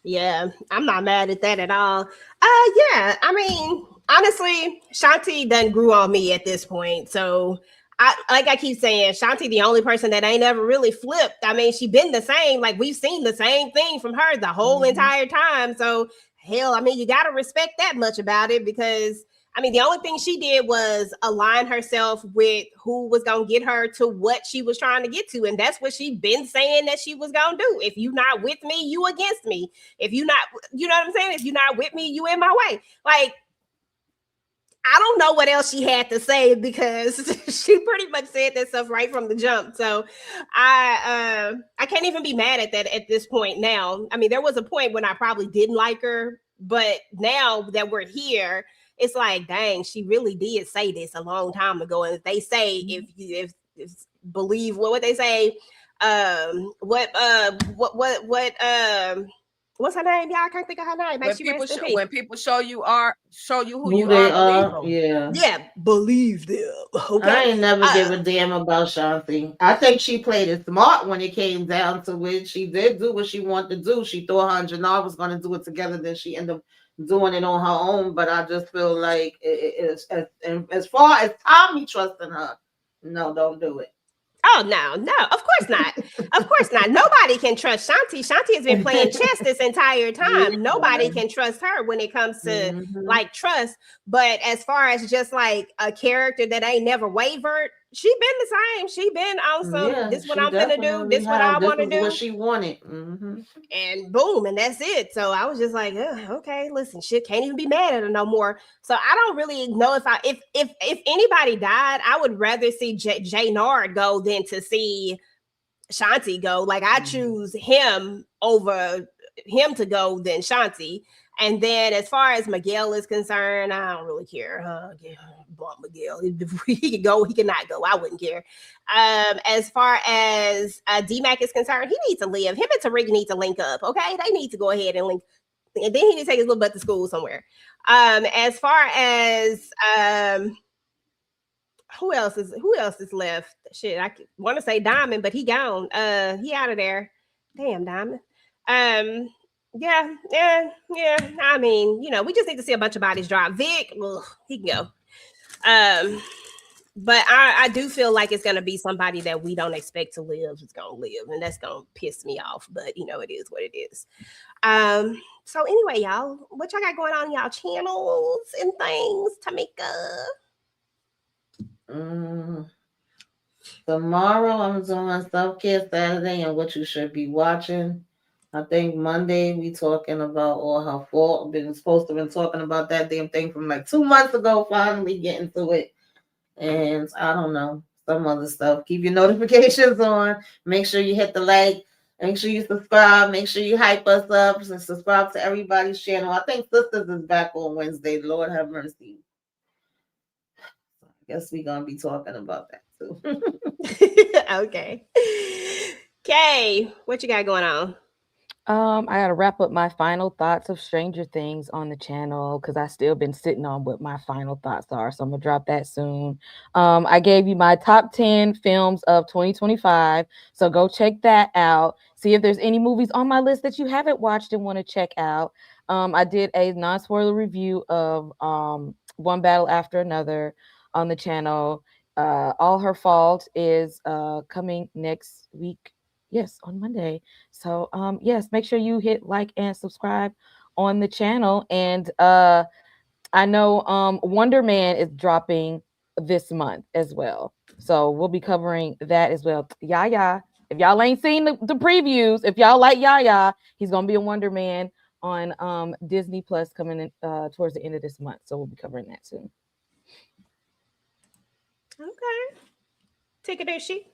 Yeah, I'm not mad at that at all. Yeah, I mean, honestly, Shanti done grew on me at this point. So I keep saying, Shanti, the only person that ain't ever really flipped. I mean, she been the same. Like we've seen the same thing from her the whole entire time. So hell, I mean, you gotta respect that much about it because I mean, the only thing she did was align herself with who was going to get her to what she was trying to get to. And that's what she been saying that she was going to do. If you not with me, you against me. If you not, you know what I'm saying? If you not with me, you in my way. Like, I don't know what else she had to say because she pretty much said that stuff right from the jump. So I can't even be mad at that at this point now. I mean, there was a point when I probably didn't like her, but now that we're here, it's like, dang, she really did say this a long time ago. And they say, if believe what they say, what's her name? Y'all, I can't think of her name. When people show you who you they are, yeah, believe them. Okay, I ain't never give a damn about Shanti. I think she played it smart when it came down to it. She did do what she wanted to do. She thought her and Janelle was going to do it together. Then she ended up doing it on her own. But I just feel like as far as Tommy trusting her, no, don't do it. Oh no, of course not. Of course not. Nobody can trust Shanti. Shanti has been playing chess this entire time. Nobody can trust her when it comes to like trust. But as far as just like a character that ain't never wavered, she been the same. She been awesome. This is what I'm gonna do. This is what I want to do. What she wanted, and boom, and that's it. So I was just like, okay, listen, shit, can't even be mad at her no more. So I don't really know if anybody died, I would rather see Jay Nard go than to see Shanti go. Like I choose him over him to go than Shanti. And then as far as Miguel is concerned, I don't really care. Miguel, he can go, he cannot go. I wouldn't care. As far as D-Mac is concerned, he needs to live. Him and Tariq need to link up. Okay, they need to go ahead and link. And then he needs to take his little butt to school somewhere. As far as who else is left? Shit, I want to say Diamond, but he gone. He out of there. Damn, Diamond. Yeah. I mean, we just need to see a bunch of bodies drop. Vic, he can go. But I do feel like it's gonna be somebody that we don't expect to live is gonna live, and that's gonna piss me off. But it is what it is. So anyway, y'all, what y'all got going on in y'all channels and things, Tamika? Tomorrow I'm doing Self-Care Saturday and what you should be watching. I think Monday we talking about All Her Fault. I've been supposed to have been talking about that damn thing from like 2 months ago, finally getting to it. And I don't know, some other stuff. Keep your notifications on. Make sure you hit the like. Make sure you subscribe. Make sure you hype us up and subscribe to everybody's channel. I think Sisters is back on Wednesday. Lord have mercy. I guess we're going to be talking about that too. Okay. Kay, what you got going on? I gotta wrap up my final thoughts of Stranger Things on the channel because I still been sitting on what my final thoughts are. So I'm gonna drop that soon. I gave you my top 10 films of 2025. So go check that out. See if there's any movies on my list that you haven't watched and want to check out. I did a non-spoiler review of One Battle After Another on the channel. All Her Fault is coming next week. Yes, on Monday. So yes, make sure you hit like and subscribe on the channel. And I know Wonder Man is dropping this month as well. So we'll be covering that as well. Yaya, if y'all ain't seen the previews, if y'all like Yaya, he's gonna be a Wonder Man on Disney Plus coming in towards the end of this month. So we'll be covering that soon. Okay. Take it, she.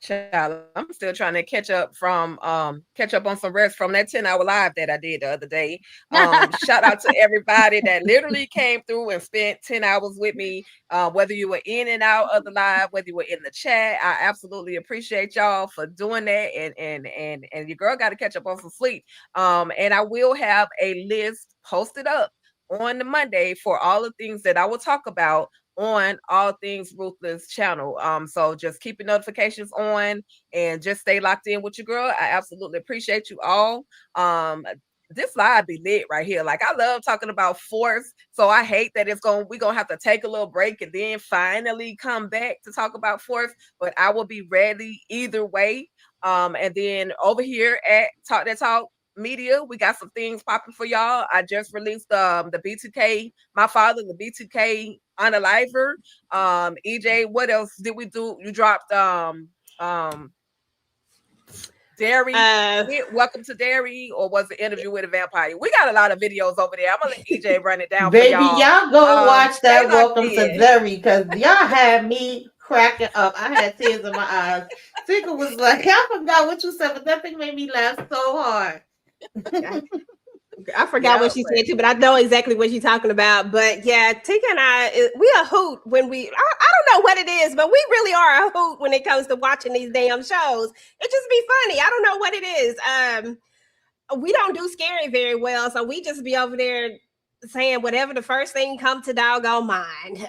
Child, I'm still trying to catch up on some rest from that 10-hour live that I did the other day. Shout out to everybody that literally came through and spent 10 hours with me. Whether you were in and out of the live, whether you were in the chat, I absolutely appreciate y'all for doing that. And your girl got to catch up on some sleep. And I will have a list posted up on the Monday for all the things that I will talk about on All Things Ruthless channel. So just keep your notifications on and just stay locked in with your girl. I absolutely appreciate you all. This live be lit right here. Like, I love talking about Force, so I hate that we're gonna have to take a little break and then finally come back to talk about Force, but I will be ready either way. And then over here at Talk That Talk Media, we got some things popping for y'all. I just released the B2K, my father, the B2K Unaliver. EJ, what else did we do? You dropped Dairy. Welcome to Dairy, or was it Interview with a Vampire? We got a lot of videos over there. I'm gonna let EJ run it down. Baby, for y'all go watch that Welcome in. to Dairy, because y'all had me cracking up. I had tears in my eyes. Tika was like, I forgot what you said, but that thing made me laugh so hard. I forgot what she said too, but I know exactly what she's talking about. But yeah, Tika and I, we a hoot when I don't know what it is, but we really are a hoot when it comes to watching these damn shows. It just be funny. I don't know what it is. We don't do scary very well, so we just be over there saying whatever the first thing come to doggone mind.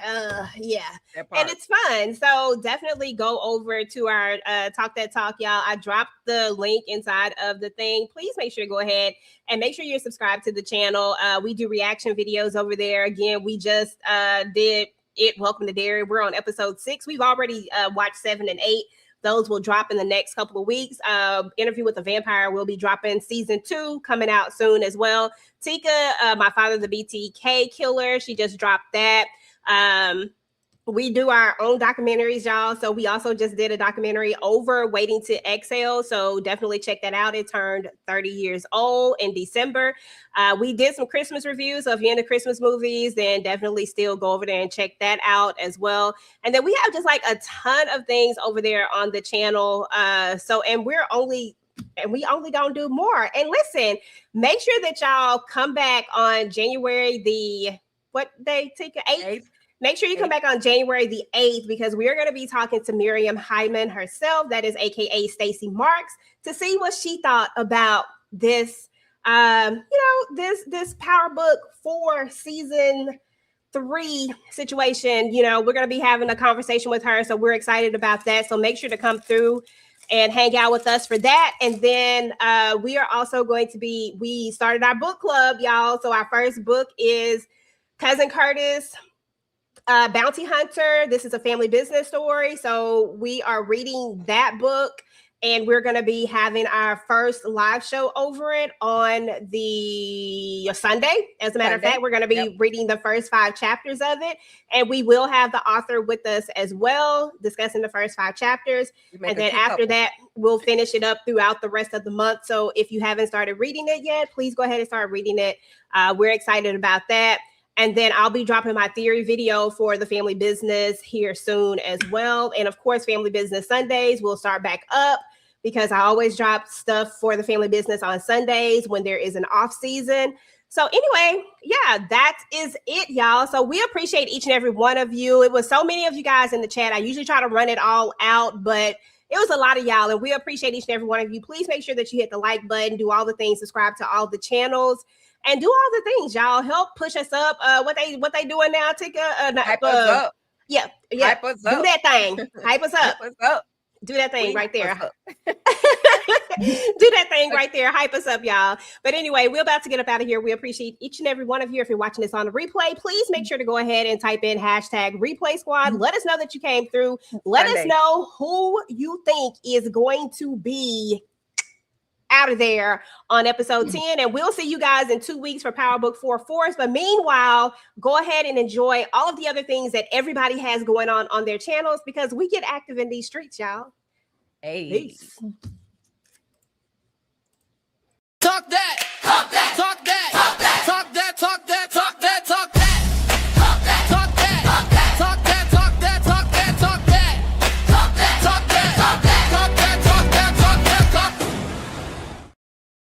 Yeah, and it's fun. So definitely go over to our Talk That Talk, y'all. I dropped the link inside of the thing. Please make sure to go ahead and make sure you're subscribed to the channel. We do reaction videos over there. Again, we just did it. Welcome to Dairy. We're on episode 6. We've already watched 7 and 8. Those will drop in the next couple of weeks. Interview with a Vampire will be dropping season 2 coming out soon as well. Tika, my father, the BTK killer, she just dropped that. We do our own documentaries, y'all. So we also just did a documentary over Waiting to Exhale. So definitely check that out. It turned 30 years old in December. We did some Christmas reviews. So if you're into Christmas movies, then definitely still go over there and check that out as well. And then we have just like a ton of things over there on the channel. And we only gonna do more. And listen, make sure that y'all come back on January what day, Tika? 8th? Make sure you come back on January the 8th, because we're going to be talking to Miriam Hyman herself, that is AKA Stacey Marks, to see what she thought about this, this Power Book 4 season 3 situation. We're going to be having a conversation with her, so we're excited about that. So make sure to come through and hang out with us for that. And then we are also going to we started our book club, y'all. So our first book is Cousin Curtis, Bounty Hunter. This is a family business story. So we are reading that book, and we're going to be having our first live show over it on the Sunday. As a matter of fact, we're going to be reading the first 5 chapters of it, and we will have the author with us as well, discussing the first 5 chapters. And then after that, we'll finish it up throughout the rest of the month. So if you haven't started reading it yet, please go ahead and start reading it. We're excited about that. And then I'll be dropping my theory video for the family business here soon as well. And of course, Family Business Sundays will start back up, because I always drop stuff for the family business on Sundays when there is an off season. So anyway, yeah, that is it, y'all. So we appreciate each and every one of you. It was so many of you guys in the chat. I usually try to run it all out, but it was a lot of y'all, and we appreciate each and every one of you. Please make sure that you hit the like button, do all the things, subscribe to all the channels, and do all the things, y'all. Help push us up. What they doing now? Hype us up. Yeah. Hype us up. Do that thing. Hype us up. Hype us up. Do that thing right there. Do that thing right there. Hype us up, y'all. But anyway, we're about to get up out of here. We appreciate each and every one of you. If you're watching this on the replay, please make sure to go ahead and type in #replay squad. Let us know that you came through. Let us know who you think is going to be out of there on episode 10, and we'll see you guys in 2 weeks for Power Book 4 Force. But meanwhile, go ahead and enjoy all of the other things that everybody has going on their channels, because we get active in these streets, y'all. Hey. Peace. Talk that.